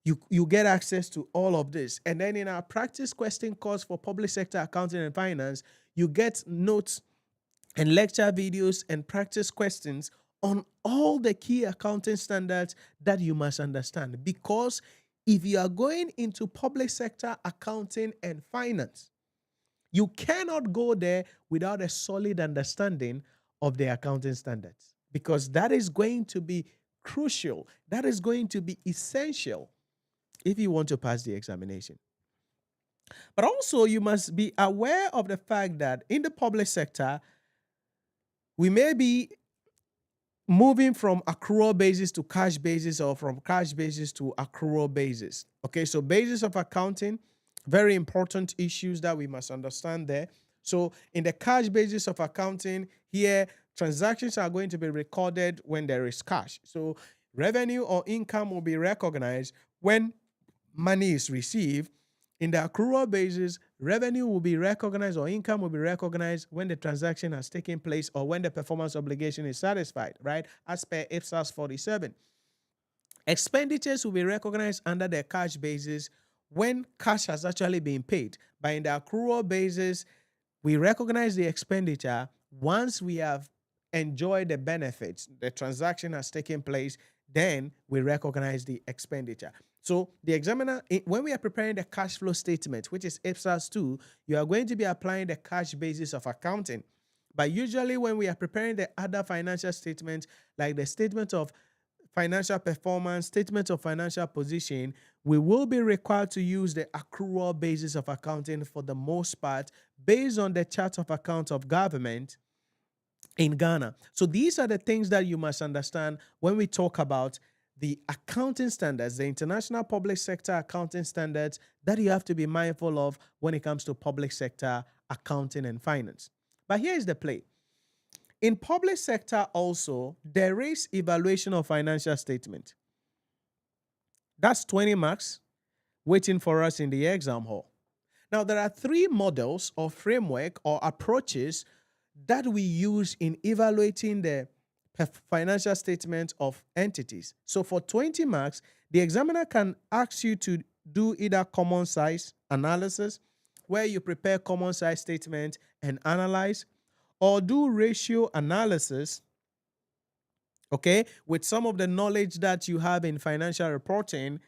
you get access to all of this. And then in our practice question course for public sector accounting and finance, you get notes and lecture videos and practice questions on all the key accounting standards that you must understand. Because if you are going into public sector accounting and finance, you cannot go there without a solid understanding of the accounting standards, because that is going to be crucial. That is going to be essential if you want to pass the examination. But also, you must be aware of the fact that in the public sector, we may be moving from accrual basis to cash basis, or from cash basis to accrual basis. Okay, so basis of accounting, very important issues that we must understand there. So in the cash basis of accounting, here, transactions are going to be recorded when there is cash. So revenue or income will be recognized when money is received. In the accrual basis, revenue will be recognized or income will be recognized when the transaction has taken place or when the performance obligation is satisfied, right? As per IPSAS 47. Expenditures will be recognized under the cash basis when cash has actually been paid. But in the accrual basis, we recognize the expenditure once we have enjoyed the benefits, the transaction has taken place, then we recognize the expenditure. So the examiner, when we are preparing the cash flow statement, which is IPSAS 2, you are going to be applying the cash basis of accounting. But usually when we are preparing the other financial statements, like the statement of financial performance, statement of financial position, we will be required to use the accrual basis of accounting for the most part, based on the chart of account of government in Ghana. So these are the things that you must understand when we talk about the accounting standards, the international public sector accounting standards that you have to be mindful of when it comes to public sector accounting and finance. But here's the play. In public sector also, there is evaluation of financial statement. That's 20 marks waiting for us in the exam hall. Now, there are 3 models or framework or approaches that we use in evaluating the financial statement of entities. So for 20 marks, the examiner can ask you to do either common size analysis, where you prepare common size statement and analyze, or do ratio analysis, okay, with some of the knowledge that you have in financial reporting,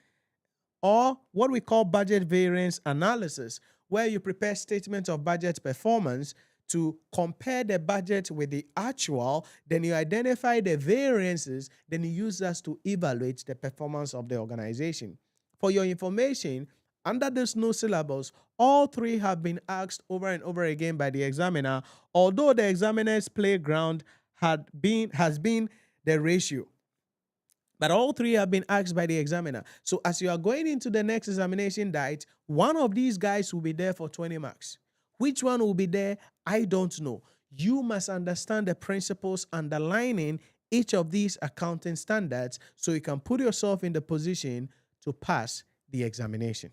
or what we call budget variance analysis, where you prepare statement of budget performance to compare the budget with the actual, then you identify the variances, then you use that to evaluate the performance of the organization. For your information, under this new syllabus, all 3 have been asked over and over again by the examiner, although the examiner's playground has been the ratio. But all 3 have been asked by the examiner. So as you are going into the next examination diet, one of these guys will be there for 20 marks. Which one will be there? I don't know. You must understand the principles underlying each of these accounting standards so you can put yourself in the position to pass the examination.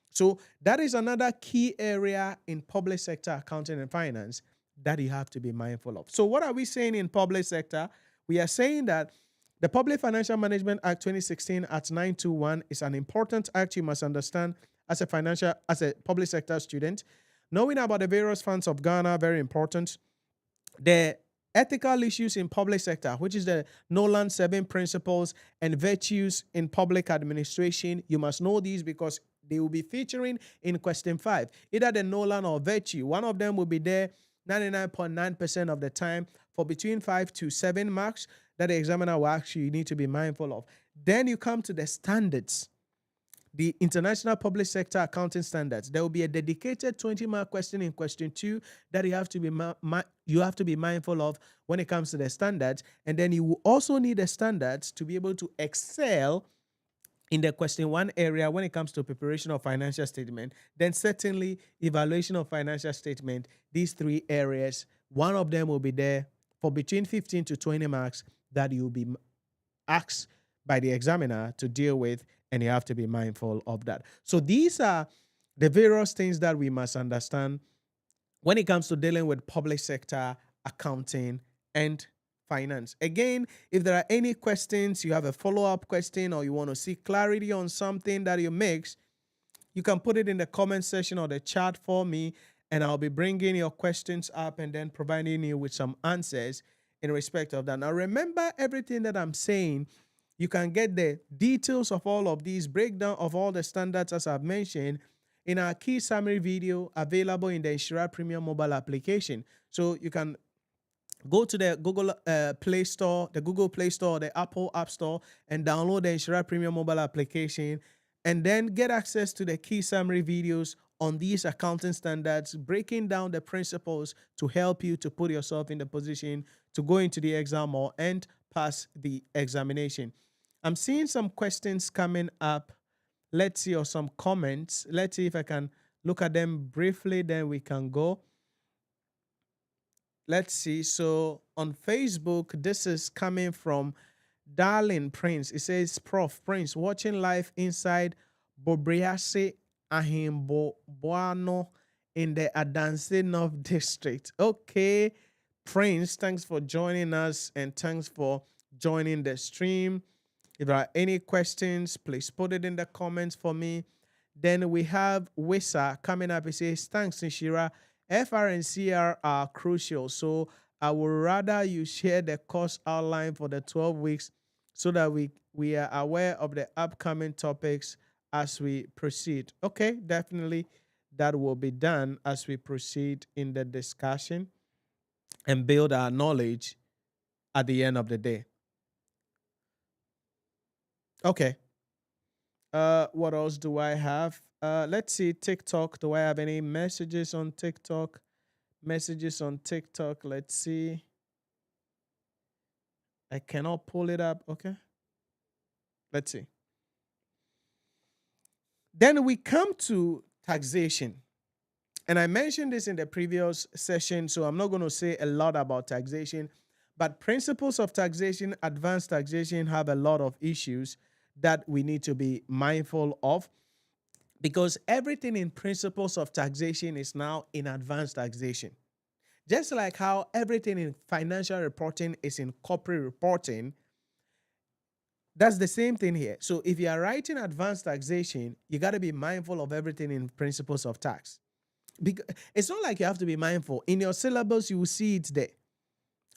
So that is another key area in public sector accounting and finance that you have to be mindful of. So what are we saying in public sector? We are saying that the Public Financial Management Act 2016 Act 921 is an important act you must understand as a public sector student. Knowing about the various funds of Ghana, very important. The ethical issues in public sector, which is the Nolan 7 principles and virtues in public administration. You must know these because They will be featuring in question 5, either the Nolan or Virtue. One of them will be there 99.9% of the time for between 5 to 7 marks that the examiner will ask you. You need to be mindful of. Then you come to the standards, the International Public Sector Accounting Standards. There will be a dedicated 20-mark question in question 2 that you have to be mindful of when it comes to the standards. And then you will also need the standards to be able to excel in the question 1 area when it comes to preparation of financial statement. Then certainly evaluation of financial statement. These 3 areas, one of them will be there for between 15 to 20 marks that you'll be asked by the examiner to deal with, and you have to be mindful of that. So these are the various things that we must understand when it comes to dealing with public sector accounting and finance. Again, if there are any questions, you have a follow-up question, or you want to seek clarity on something that you mix, you can put it in the comment section or the chat for me, and I'll be bringing your questions up and then providing you with some answers in respect of that. Now, remember everything that I'm saying. You can get the details of all of these, breakdown of all the standards as I've mentioned, in our key summary video available in the Nhyira Premium mobile application. So you can go to the Google Play Store, the Google Play Store, the Apple App Store, and download the Nhyira Premium mobile application, and then get access to the key summary videos on these accounting standards, breaking down the principles to help you to put yourself in the position to go into the exam or and pass the examination. I'm seeing some questions coming up. Let's see, or some comments. Let's see if I can look at them briefly, then we can go. Let's see. So on Facebook, this is coming from Darling Prince. It says, Prof. Prince, watching live inside Bobriase Ahimbo Boano in the Adanse North District. Okay, Prince, thanks for joining us and thanks for joining the stream. If there are any questions, please put it in the comments for me. Then we have Wissa coming up. He says, thanks, Nhyira. FR and CR are crucial, so I would rather you share the course outline for the 12 weeks so that we are aware of the upcoming topics as we proceed. Okay, definitely that will be done as we proceed in the discussion and build our knowledge at the end of the day. Okay. What else do I have? Let's see, TikTok. Do I have any messages on TikTok? Messages on TikTok. Let's see. I cannot pull it up. Okay. Let's see. Then we come to taxation. And I mentioned this in the previous session, so I'm not going to say a lot about taxation. But principles of taxation, advanced taxation have a lot of issues that we need to be mindful of, because everything in principles of taxation is now in advanced taxation. Just like how everything in financial reporting is in corporate reporting, that's the same thing here. So if you are writing advanced taxation, you got to be mindful of everything in principles of tax. Because it's not like you have to be mindful. In your syllabus, you will see it there.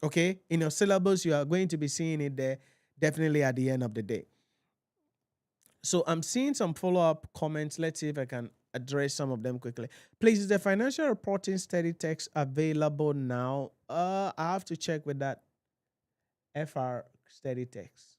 Okay? In your syllabus, you are going to be seeing it there definitely at the end of the day. So I'm seeing some follow-up comments. Let's see if I can address some of them quickly. Please, is the financial reporting study text available now? I have to check with that FR study text.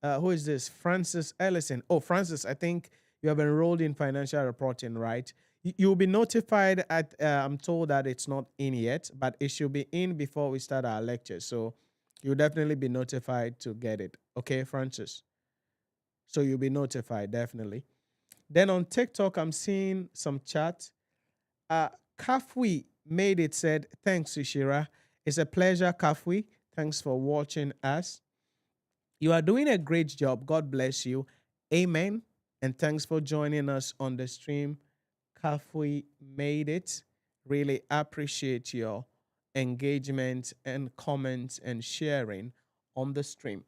Who is this? Francis Ellison. Oh, Francis, I think you have enrolled in financial reporting, right? You'll be notified at, I'm told that it's not in yet, but it should be in before we start our lecture. So you'll definitely be notified to get it. Okay, Francis? So you'll be notified, definitely. Then on TikTok, I'm seeing some chat. Kafui made it, said, thanks, Nhyira. It's a pleasure, Kafui. Thanks for watching us. You are doing a great job. God bless you. Amen. And thanks for joining us on the stream. Kafui made it. Really appreciate your engagement and comments and sharing on the stream.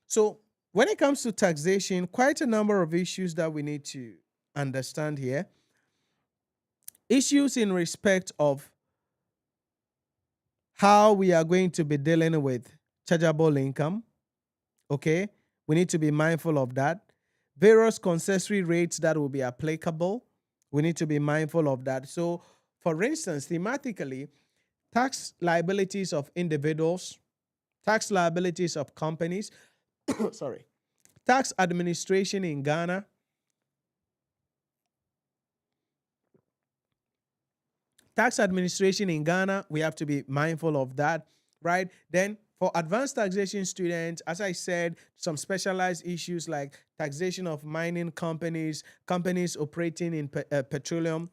So when it comes to taxation, quite a number of issues that we need to understand here. Issues in respect of how we are going to be dealing with chargeable income. Okay, we need to be mindful of that. various concessory rates that will be applicable. We need to be mindful of that. So, for instance, thematically, tax liabilities of individuals, tax liabilities of companies, sorry, tax administration in Ghana, we have to be mindful of that, right? Then for advanced taxation students, as I said, some specialized issues like taxation of mining companies, companies operating in petroleum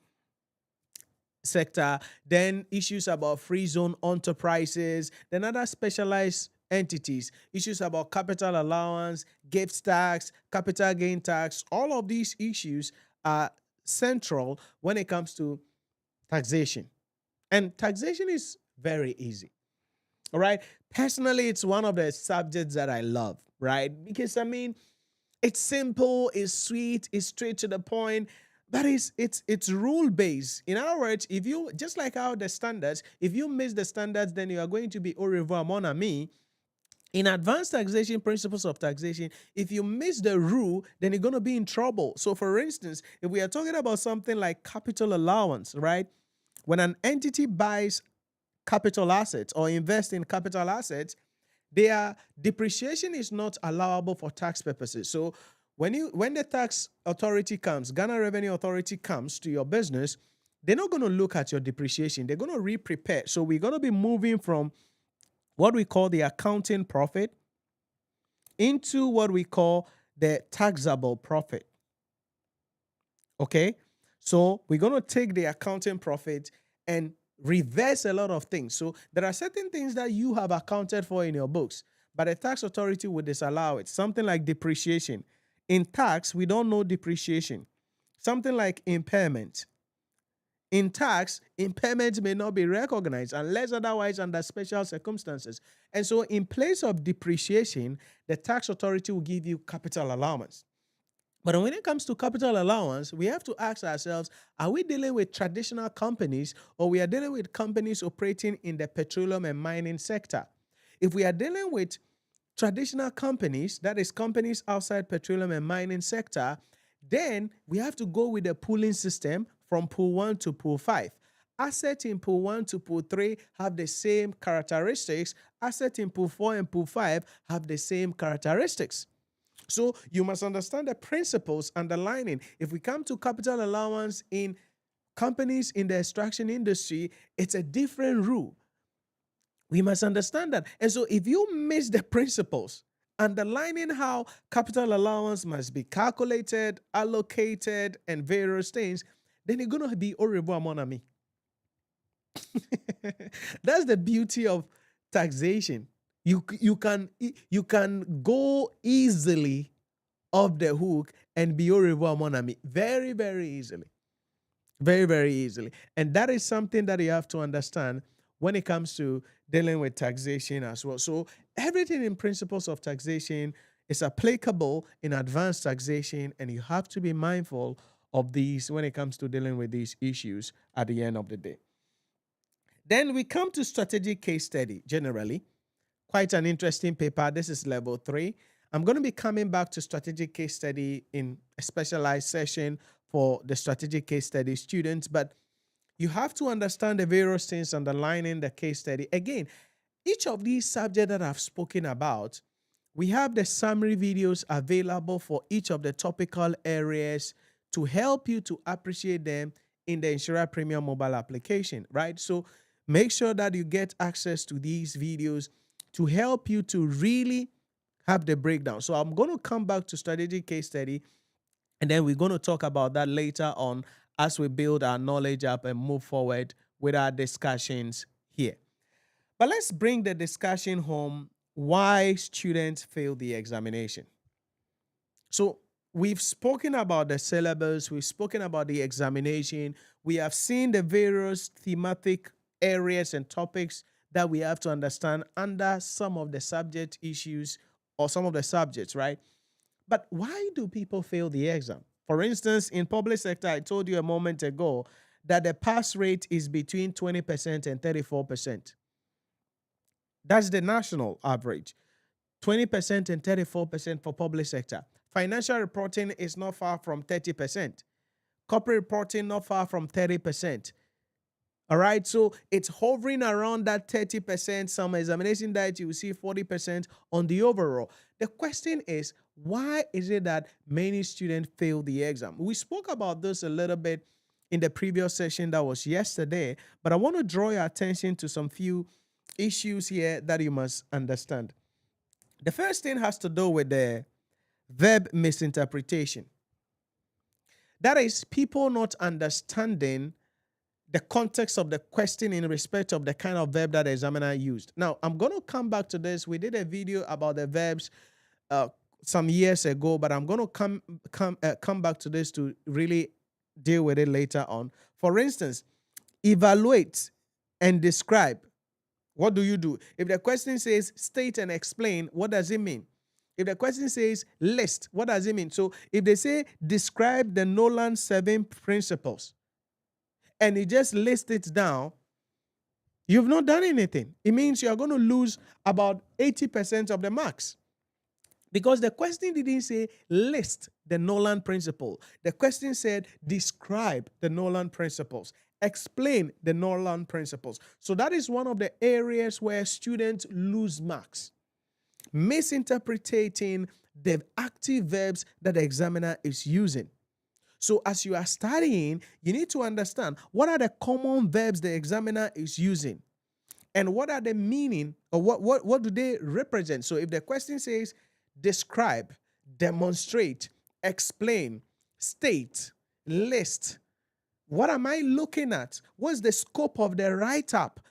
sector, then issues about free zone enterprises, then other specialized entities, issues about capital allowance, gift tax, capital gain tax. All of these issues are central when it comes to taxation. And taxation is very easy. All right. Personally, it's one of the subjects that I love, right? Because I mean, it's simple, it's sweet, it's straight to the point, but it's rule based. In other words, if you just like how the standards, if you miss the standards, then you are going to be au revoir mon ami. In advanced taxation, principles of taxation, if you miss the rule, then you're going to be in trouble. So, for instance, if we are talking about something like capital allowance, right? When an entity buys capital assets or invests in capital assets, their depreciation is not allowable for tax purposes. So when the tax authority comes, Ghana Revenue Authority comes to your business, they're not going to look at your depreciation. They're going to re-prepare. So we're going to be moving from what we call the accounting profit into what we call the taxable profit. Okay? So we're going to take the accounting profit and reverse a lot of things. So there are certain things that you have accounted for in your books, but the tax authority will disallow it. Something like depreciation. In tax, we don't know depreciation. Something like impairment. In tax, impairment may not be recognized unless otherwise under special circumstances. And so in place of depreciation, the tax authority will give you capital allowance. But when it comes to capital allowance, we have to ask ourselves, are we dealing with traditional companies or we are dealing with companies operating in the petroleum and mining sector? If we are dealing with traditional companies, that is companies outside petroleum and mining sector, then we have to go with the pooling system from pool 1 to pool 5. Assets in pool 1 to pool 3 have the same characteristics. Assets in pool 4 and pool 5 have the same characteristics. So you must understand the principles underlining. If we come to capital allowance in companies in the extraction industry, it's a different rule. We must understand that. And so if you miss the principles underlining how capital allowance must be calculated, allocated, and various things, then you're going to be au revoir, mon ami. That's the beauty of taxation. You can go easily off the hook and be au revoir, mon ami. Very, very easily. Very, very easily. And that is something that you have to understand when it comes to dealing with taxation as well. So everything in principles of taxation is applicable in advanced taxation, and you have to be mindful of these when it comes to dealing with these issues at the end of the day. Then we come to strategic case study generally. Quite an interesting paper. This is level 3. I'm going to be coming back to strategic case study in a specialized session for the strategic case study students, but you have to understand the various things underlining the case study. Again, each of these subjects that I've spoken about, we have the summary videos available for each of the topical areas to help you to appreciate them in the Nhyira Premium mobile application, right? So make sure that you get access to these videos to help you to really have the breakdown. So I'm going to come back to strategic case study, and then we're going to talk about that later on as we build our knowledge up and move forward with our discussions here. But let's bring the discussion home, why students fail the examination. So we've spoken about the syllabus, we've spoken about the examination, we have seen the various thematic areas and topics that we have to understand under some of the subject issues or some of the subjects, right? But why do people fail the exam? For instance, in public sector, I told you a moment ago that the pass rate is between 20% and 34%. That's the national average. 20% and 34% for public sector. Financial reporting is not far from 30%. Corporate reporting not far from 30%. All right, so it's hovering around that 30%. Some examination that you will see 40% on the overall. The question is, why is it that many students fail the exam? We spoke about this a little bit in the previous session that was yesterday, but I want to draw your attention to some few issues here that you must understand. The first thing has to do with the verb misinterpretation. That is, people not understanding the context of the question in respect of the kind of verb that the examiner used. Now, I'm going to come back to this. We did a video about the verbs some years ago, but I'm going to come back to this to really deal with it later on. For instance, evaluate and describe. What do you do? If the question says state and explain, what does it mean? If the question says list, what does it mean? So if they say describe the Nolan 7 principles, and you just list it down, you've not done anything. It means you're going to lose about 80% of the marks. Because the question didn't say list the Nolan principle. The question said describe the Nolan principles. Explain the Nolan principles. So that is one of the areas where students lose marks. Misinterpreting the active verbs that the examiner is using. So as you are studying, you need to understand what are the common verbs the examiner is using and what are the meaning or what do they represent. So if the question says describe, demonstrate, explain, state, list, what am I looking at? What's the scope of the write-up?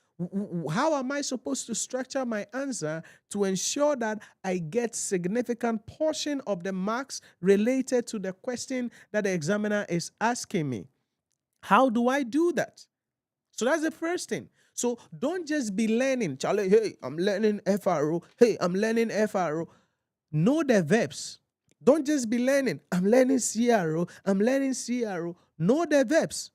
How am I supposed to structure my answer to ensure that I get significant portion of the marks related to the question that the examiner is asking me? How do I do that? So that's the first thing. So don't just be learning, Charlie, hey, I'm learning FRO. Hey, I'm learning FRO. Know the verbs. Don't just be learning, I'm learning CRO. I'm learning CRO. Know the verbs.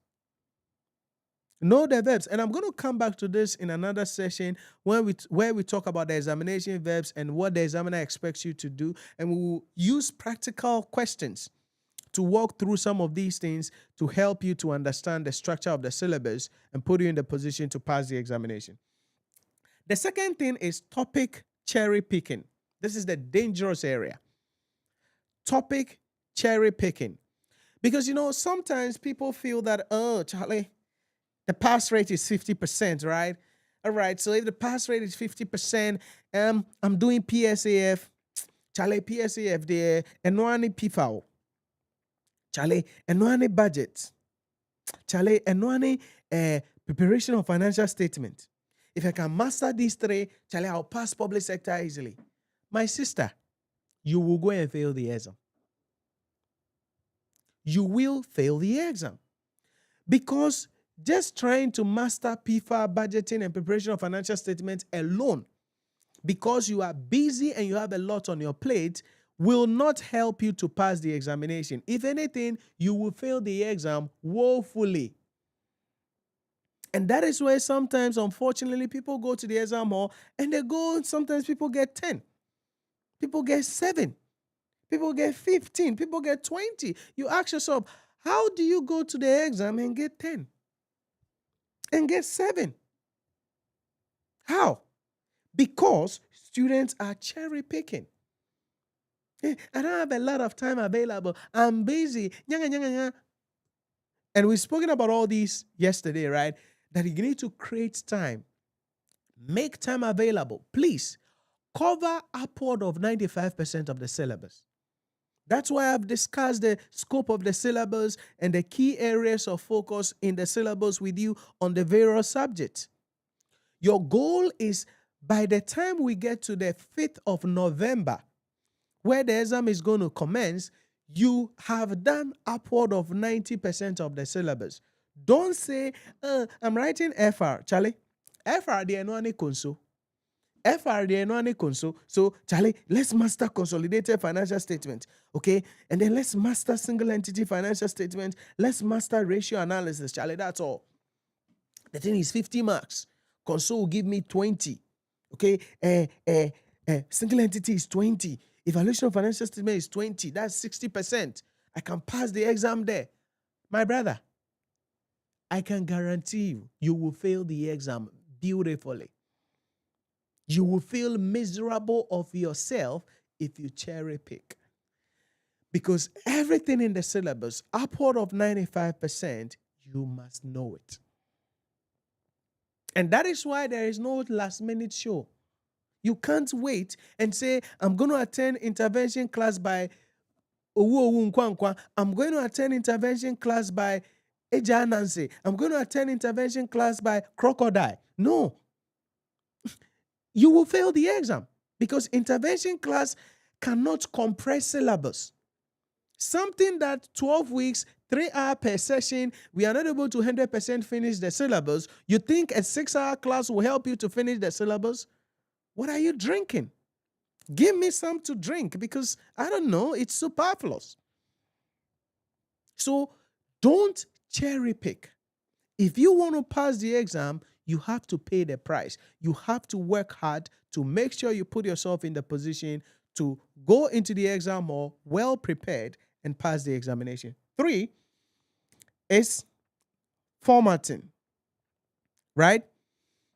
Know the verbs. And I'm going to come back to this in another session where we talk about the examination verbs and what the examiner expects you to do. And we will use practical questions to walk through some of these things to help you to understand the structure of the syllabus and put you in the position to pass the examination. The second thing is topic cherry picking. This is the dangerous area. Topic cherry picking. Because, sometimes people feel that, oh, Charlie, the pass rate is 50%, right? All right, so if the pass rate is 50%, I'm doing PSAF. Charlie, PSAF there, and no any PFAO. Charlie, and no any budget. Charlie, and no any preparation of financial statement. If I can master these three, Charlie, I'll pass public sector easily. My sister, you will go and fail the exam. You will fail the exam. Because just trying to master PFA, budgeting, and preparation of financial statements alone, because you are busy and you have a lot on your plate, will not help you to pass the examination. If anything, you will fail the exam woefully. And that is where sometimes, unfortunately, people go to the exam hall and sometimes people get 10. People get 7. People get 15. People get 20. You ask yourself, how do you go to the exam and get 10? And get 7? How? Because students are cherry picking. I don't have a lot of time available. I'm busy. And we've spoken about all these yesterday, right? That you need to create time. Make time available. Please cover upward of 95% of the syllabus. That's why I've discussed the scope of the syllabus and the key areas of focus in the syllabus with you on the various subjects. Your goal is by the time we get to the 5th of November, where the exam is going to commence, you have done upward of 90% of the syllabus. Don't say, I'm writing FR. Charlie, FR, they are no any console. FRDA no any console. So, Charlie, let's master consolidated financial statement, okay? And then let's master single entity financial statement. Let's master ratio analysis, Charlie. That's all. The thing is 50 marks. Console will give me 20, okay? Single entity is 20. Evaluation of financial statement is 20. That's 60%. I can pass the exam there. My brother, I can guarantee you, you will fail the exam beautifully. You will feel miserable of yourself if you cherry pick. Because everything in the syllabus, upward of 95%, you must know it. And that is why there is no last minute show. You can't wait and say, I'm going to attend intervention class by Owu Nkwankwa. I'm going to attend intervention class by Eja Nancy. I'm going to attend intervention class by Crocodile. No. You will fail the exam because intervention class cannot compress syllabus. Something that 12 weeks, 3 hours per session, we are not able to 100% finish the syllabus. You think a 6-hour class will help you to finish the syllabus? What are you drinking? Give me some to drink because, I don't know, it's superfluous. So don't cherry pick. If you want to pass the exam, you have to pay the price. You have to work hard to make sure you put yourself in the position to go into the exam hall well prepared and pass the examination. 3 is formatting, right?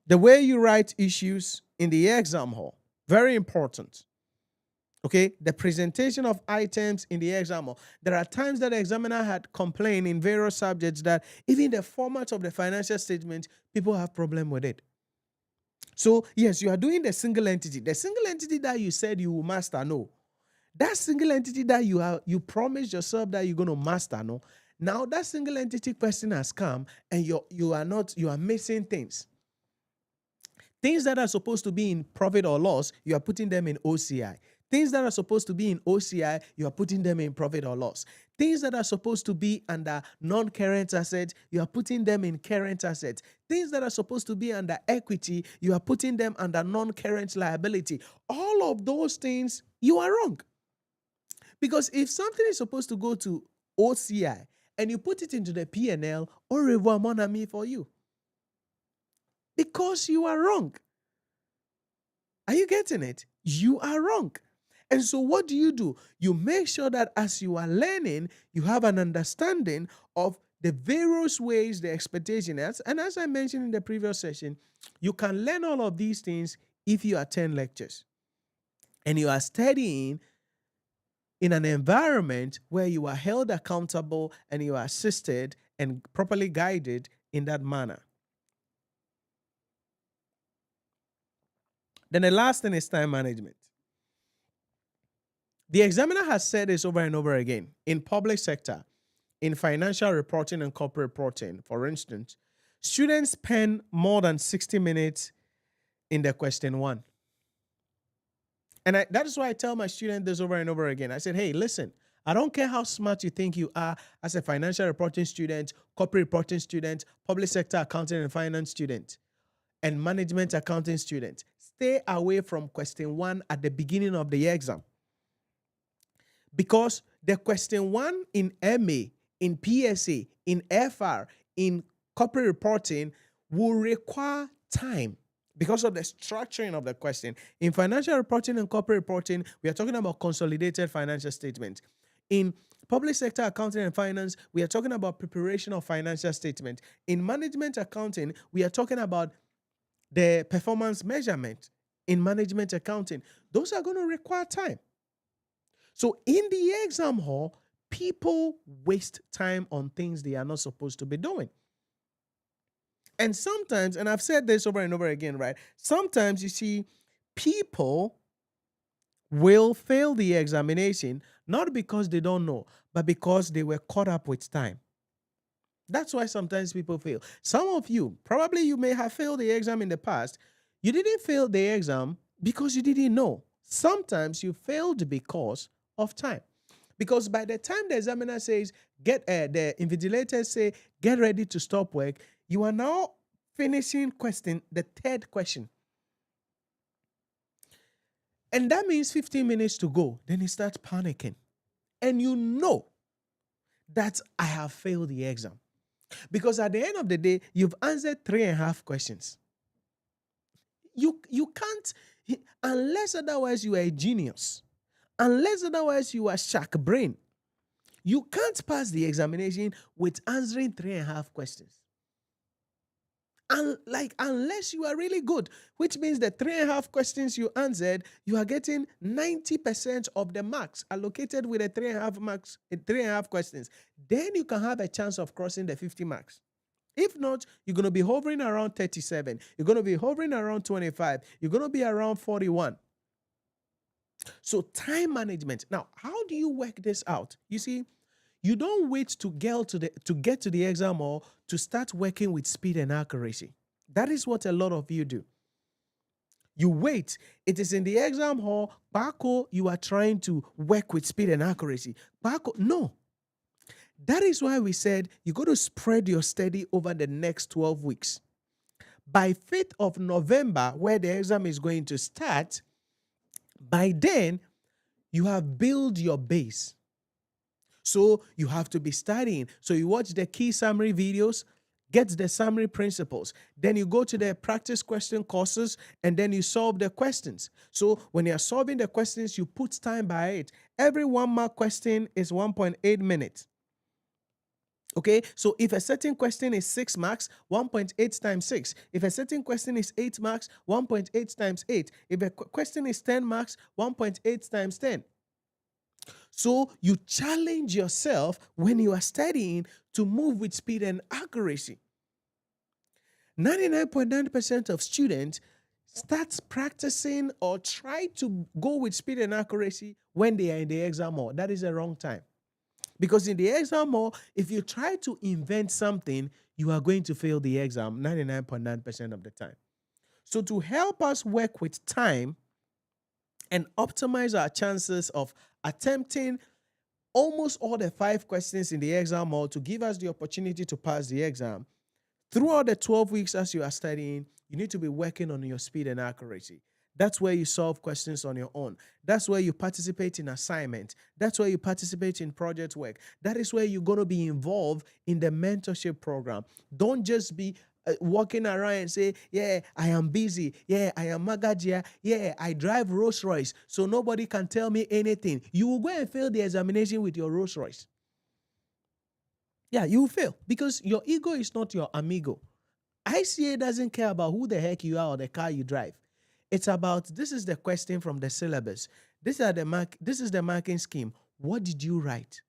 The way you write issues in the exam hall, very important. Okay, the presentation of items in the exam hall. There are times that the examiner had complained in various subjects that even the format of the financial statement, people have problem with it. So, yes, you are doing the single entity. The single entity that you said you will master, no. That single entity that you promised yourself that you're going to master, no. Now that single entity question has come and you are missing things. Things that are supposed to be in profit or loss, you are putting them in OCI. Things that are supposed to be in OCI, you are putting them in profit or loss. Things that are supposed to be under non-current assets, you are putting them in current assets. Things that are supposed to be under equity, you are putting them under non-current liability. All of those things, you are wrong. Because if something is supposed to go to OCI and you put it into the P&L, au revoir mon ami for you. Because you are wrong. Are you getting it? You are wrong. And so what do? You make sure that as you are learning, you have an understanding of the various ways the expectation is. And as I mentioned in the previous session, you can learn all of these things if you attend lectures. And you are studying in an environment where you are held accountable and you are assisted and properly guided in that manner. Then the last thing is time management. The examiner has said this over and over again. In public sector, in financial reporting and corporate reporting, for instance, students spend more than 60 minutes in the question 1. And that is why I tell my students this over and over again. I said, hey, listen, I don't care how smart you think you are as a financial reporting student, corporate reporting student, public sector accounting and finance student, and management accounting student. Stay away from question 1 at the beginning of the exam. Because the question 1 in MA, in PSA, in FR, in corporate reporting will require time because of the structuring of the question. In financial reporting and corporate reporting, we are talking about consolidated financial statement. In public sector accounting and finance, we are talking about preparation of financial statement. In management accounting, we are talking about the performance measurement. In management accounting, those are going to require time. So in the exam hall, people waste time on things they are not supposed to be doing. And sometimes, and I've said this over and over again, right? Sometimes you see people will fail the examination, not because they don't know, but because they were caught up with time. That's why sometimes people fail. Some of you, probably you may have failed the exam in the past. You didn't fail the exam because you didn't know. Sometimes you failed because of time. Because by the time the examiner says, the invigilators say, get ready to stop work, you are now finishing the 3rd question. And that means 15 minutes to go. Then you start panicking. And you know that I have failed the exam. Because at the end of the day, you've answered 3.5 questions. You can't, unless otherwise you are a genius. Unless otherwise you are shark brain. You can't pass the examination with answering 3.5 questions. And unless you are really good, which means the 3.5 questions you answered, you are getting 90% of the marks allocated with the 3.5 marks, 3.5 questions. Then you can have a chance of crossing the 50 marks. If not, you're going to be hovering around 37. You're going to be hovering around 25. You're going to be around 41. So time management. Now, how do you work this out? You see, you don't wait to get to the exam hall to start working with speed and accuracy. That is what a lot of you do. You wait. It is in the exam hall. Bako, you are trying to work with speed and accuracy. Bako, no. That is why we said you got to spread your study over the next 12 weeks. By 5th of November, where the exam is going to start, by then, you have built your base. So you have to be studying. So you watch the key summary videos, get the summary principles. Then you go to the practice question courses, and then you solve the questions. So when you're solving the questions, you put time by it. Every 1 mark question is 1.8 minutes. Okay, so if a certain question is 6 marks, 1.8 times 6. If a certain question is 8 marks, 1.8 times 8. If a question is 10 marks, 1.8 times 10. So you challenge yourself when you are studying to move with speed and accuracy. 99.9% of students start practicing or try to go with speed and accuracy when they are in the exam hall. That is the wrong time. Because in the exam hall, if you try to invent something, you are going to fail the exam 99.9% of the time. So to help us work with time and optimize our chances of attempting almost all the 5 questions in the exam hall to give us the opportunity to pass the exam, throughout the 12 weeks as you are studying, you need to be working on your speed and accuracy. That's where you solve questions on your own. That's where you participate in assignment. That's where you participate in project work. That is where you're going to be involved in the mentorship program. Don't just be walking around and say, yeah, I am busy. Yeah, I am Magajia. Yeah, I drive Rolls Royce, so nobody can tell me anything. You will go and fail the examination with your Rolls Royce. Yeah, you will fail because your ego is not your amigo. ICA doesn't care about who the heck you are or the car you drive. It's about, this is the question from the syllabus. This is the marking scheme. What did you write?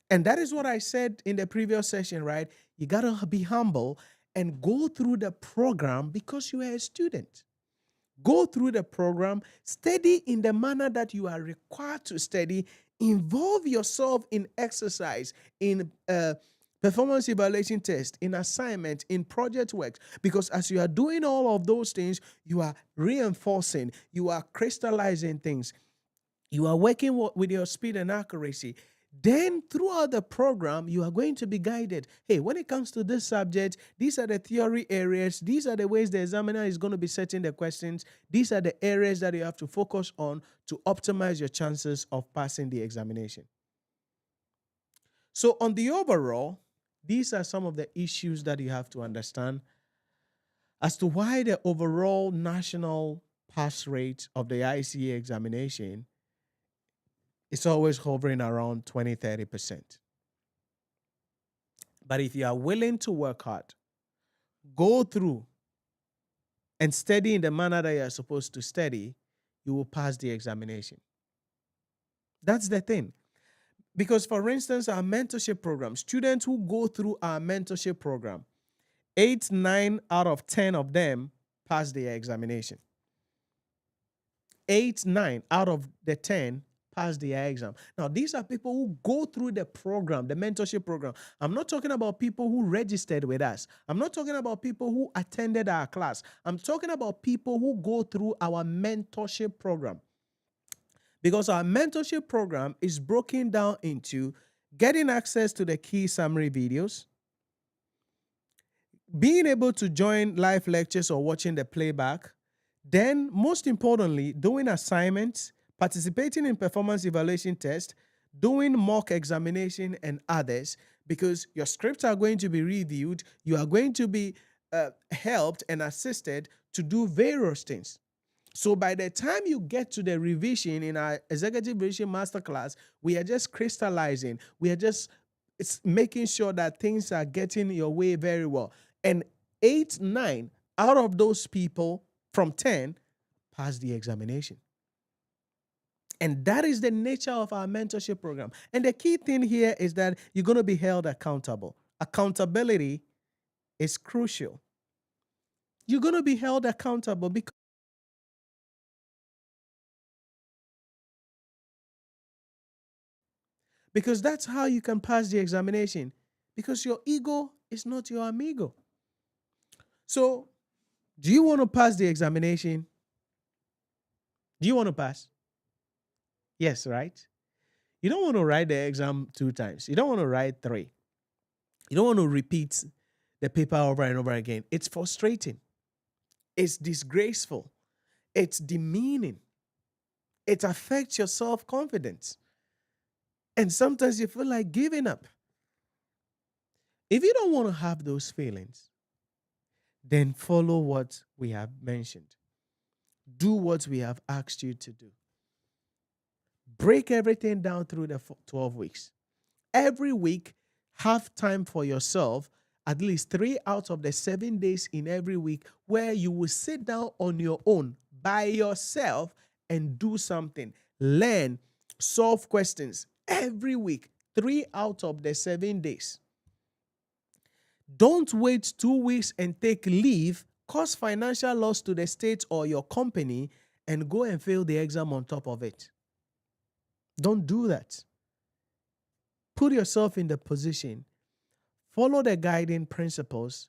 And that is what I said in the previous session, right? You got to be humble and go through the program because you are a student. Go through the program, study in the manner that you are required to study, involve yourself in exercise, in performance evaluation test, in assignment, in project work. Because as you are doing all of those things, you are reinforcing, you are crystallizing things, you are working with your speed and accuracy. Then throughout the program, you are going to be guided. Hey, when it comes to this subject, these are the theory areas. These are the ways the examiner is going to be setting the questions. These are the areas that you have to focus on to optimize your chances of passing the examination. So on the overall, these are some of the issues that you have to understand as to why the overall national pass rate of the ICA examination is always hovering around 20-30%. But if you are willing to work hard, go through and study in the manner that you are supposed to study, you will pass the examination. That's the thing. Because, for instance, our mentorship program, students who go through our mentorship program, 8, 9 out of 10 of them pass their examination. 8, 9 out of the 10 pass their exam. Now, these are people who go through the program, the mentorship program. I'm not talking about people who registered with us. I'm not talking about people who attended our class. I'm talking about people who go through our mentorship program. Because our mentorship program is broken down into getting access to the key summary videos, being able to join live lectures or watching the playback, then most importantly, doing assignments, participating in performance evaluation tests, doing mock examination and others, because your scripts are going to be reviewed, you are going to be helped and assisted to do various things. So by the time you get to the revision in our executive revision masterclass, we are just crystallizing. We are just making sure that things are getting your way very well. And 8, 9 out of those people from 10 pass the examination. And that is the nature of our mentorship program. And the key thing here is that you're going to be held accountable. Accountability is crucial. You're going to be held accountable because that's how you can pass the examination. Because your ego is not your amigo. So, do you want to pass the examination? Do you want to pass? Yes, right? You don't want to write the exam 2 times. You don't want to write 3. You don't want to repeat the paper over and over again. It's frustrating. It's disgraceful. It's demeaning. It affects your self-confidence. And sometimes you feel like giving up. If you don't want to have those feelings, then follow what we have mentioned. Do what we have asked you to do. Break everything down through the 12 weeks. Every week, have time for yourself, at least 3 out of the 7 days in every week, where you will sit down on your own by yourself and do something. Learn, solve questions every week, 3 out of the 7 days. Don't wait 2 weeks and take leave, cause financial loss to the state or your company, and go and fail the exam on top of it. Don't do that. Put yourself in the position, follow the guiding principles,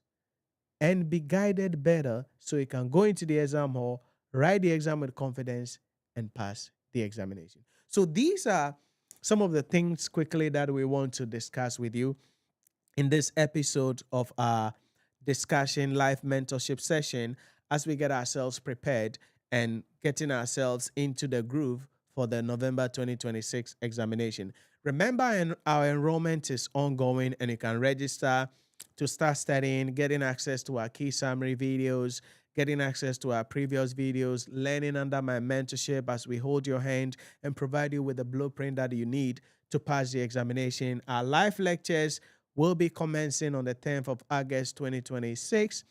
and be guided better so you can go into the exam hall, write the exam with confidence, and pass the examination. So these are some of the things quickly that we want to discuss with you in this episode of our discussion live mentorship session as we get ourselves prepared and getting ourselves into the groove for the November 2026 examination. Remember, our enrollment is ongoing and you can register to start studying, getting access to our key summary videos, getting access to our previous videos, learning under my mentorship as we hold your hand and provide you with the blueprint that you need to pass the examination. Our live lectures will be commencing on the 10th of August 2026.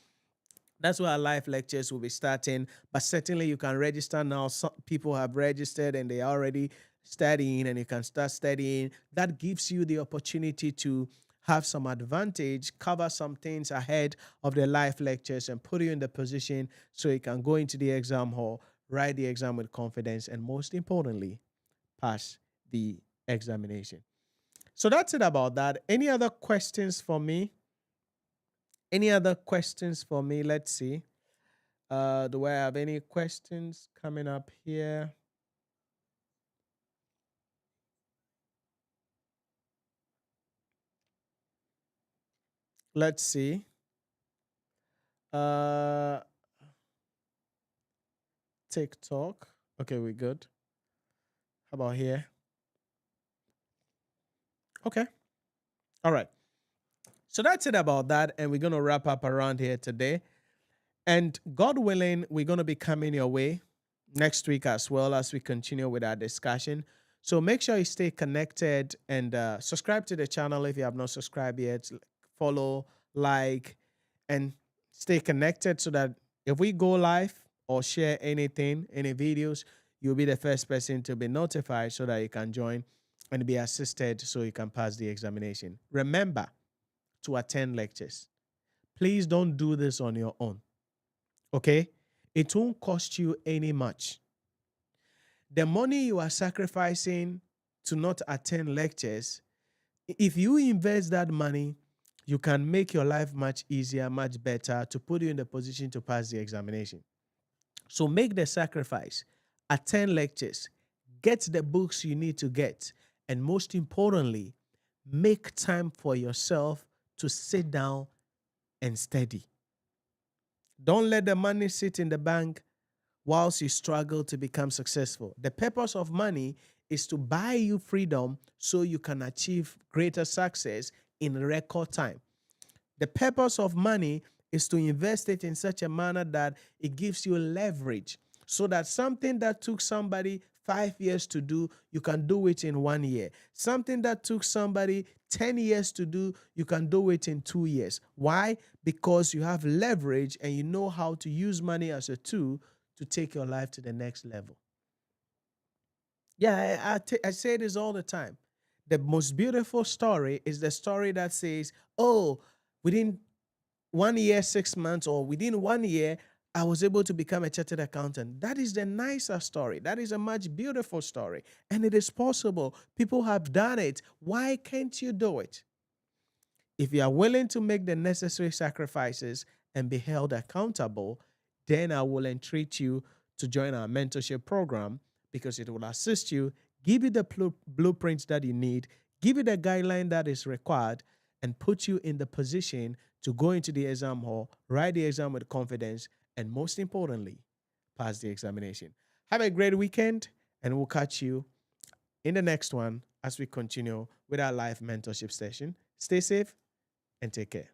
That's where our live lectures will be starting. But certainly you can register now. Some people have registered and they are already studying, and you can start studying. That gives you the opportunity to have some advantage, cover some things ahead of the live lectures, and put you in the position so you can go into the exam hall, write the exam with confidence, and most importantly, pass the examination. So that's it about that. Any other questions for me? Any other questions for me? Let's see. Do I have any questions coming up here? Let's see. TikTok. Okay, we're good. How about here? Okay. All right. So that's it about that. And we're going to wrap up around here today. And God willing, we're going to be coming your way next week as well as we continue with our discussion. So make sure you stay connected and subscribe to the channel if you have not subscribed yet. Follow, like, and stay connected so that if we go live or share anything, any videos, you'll be the first person to be notified so that you can join and be assisted so you can pass the examination. Remember to attend lectures. Please don't do this on your own. Okay? It won't cost you any much. The money you are sacrificing to not attend lectures, if you invest that money, you can make your life much easier, much better to put you in the position to pass the examination. So make the sacrifice, attend lectures, get the books you need to get, and most importantly, make time for yourself to sit down and study. Don't let the money sit in the bank whilst you struggle to become successful. The purpose of money is to buy you freedom so you can achieve greater success in record time. The purpose of money is to invest it in such a manner that it gives you leverage so that something that took somebody 5 years to do, you can do it in 1 year. Something that took somebody 10 years to do, you can do it in 2 years. Why? Because you have leverage and you know how to use money as a tool to take your life to the next level. Yeah, I say this all the time. The most beautiful story is the story that says, oh, within 1 year, 6 months, or within 1 year, I was able to become a chartered accountant. That is the nicer story. That is a much beautiful story. And it is possible. People have done it. Why can't you do it? If you are willing to make the necessary sacrifices and be held accountable, then I will entreat you to join our mentorship program because it will assist you, give you the blueprints that you need, give you the guideline that is required, and put you in the position to go into the exam hall, write the exam with confidence, and most importantly, pass the examination. Have a great weekend, and we'll catch you in the next one as we continue with our live mentorship session. Stay safe and take care.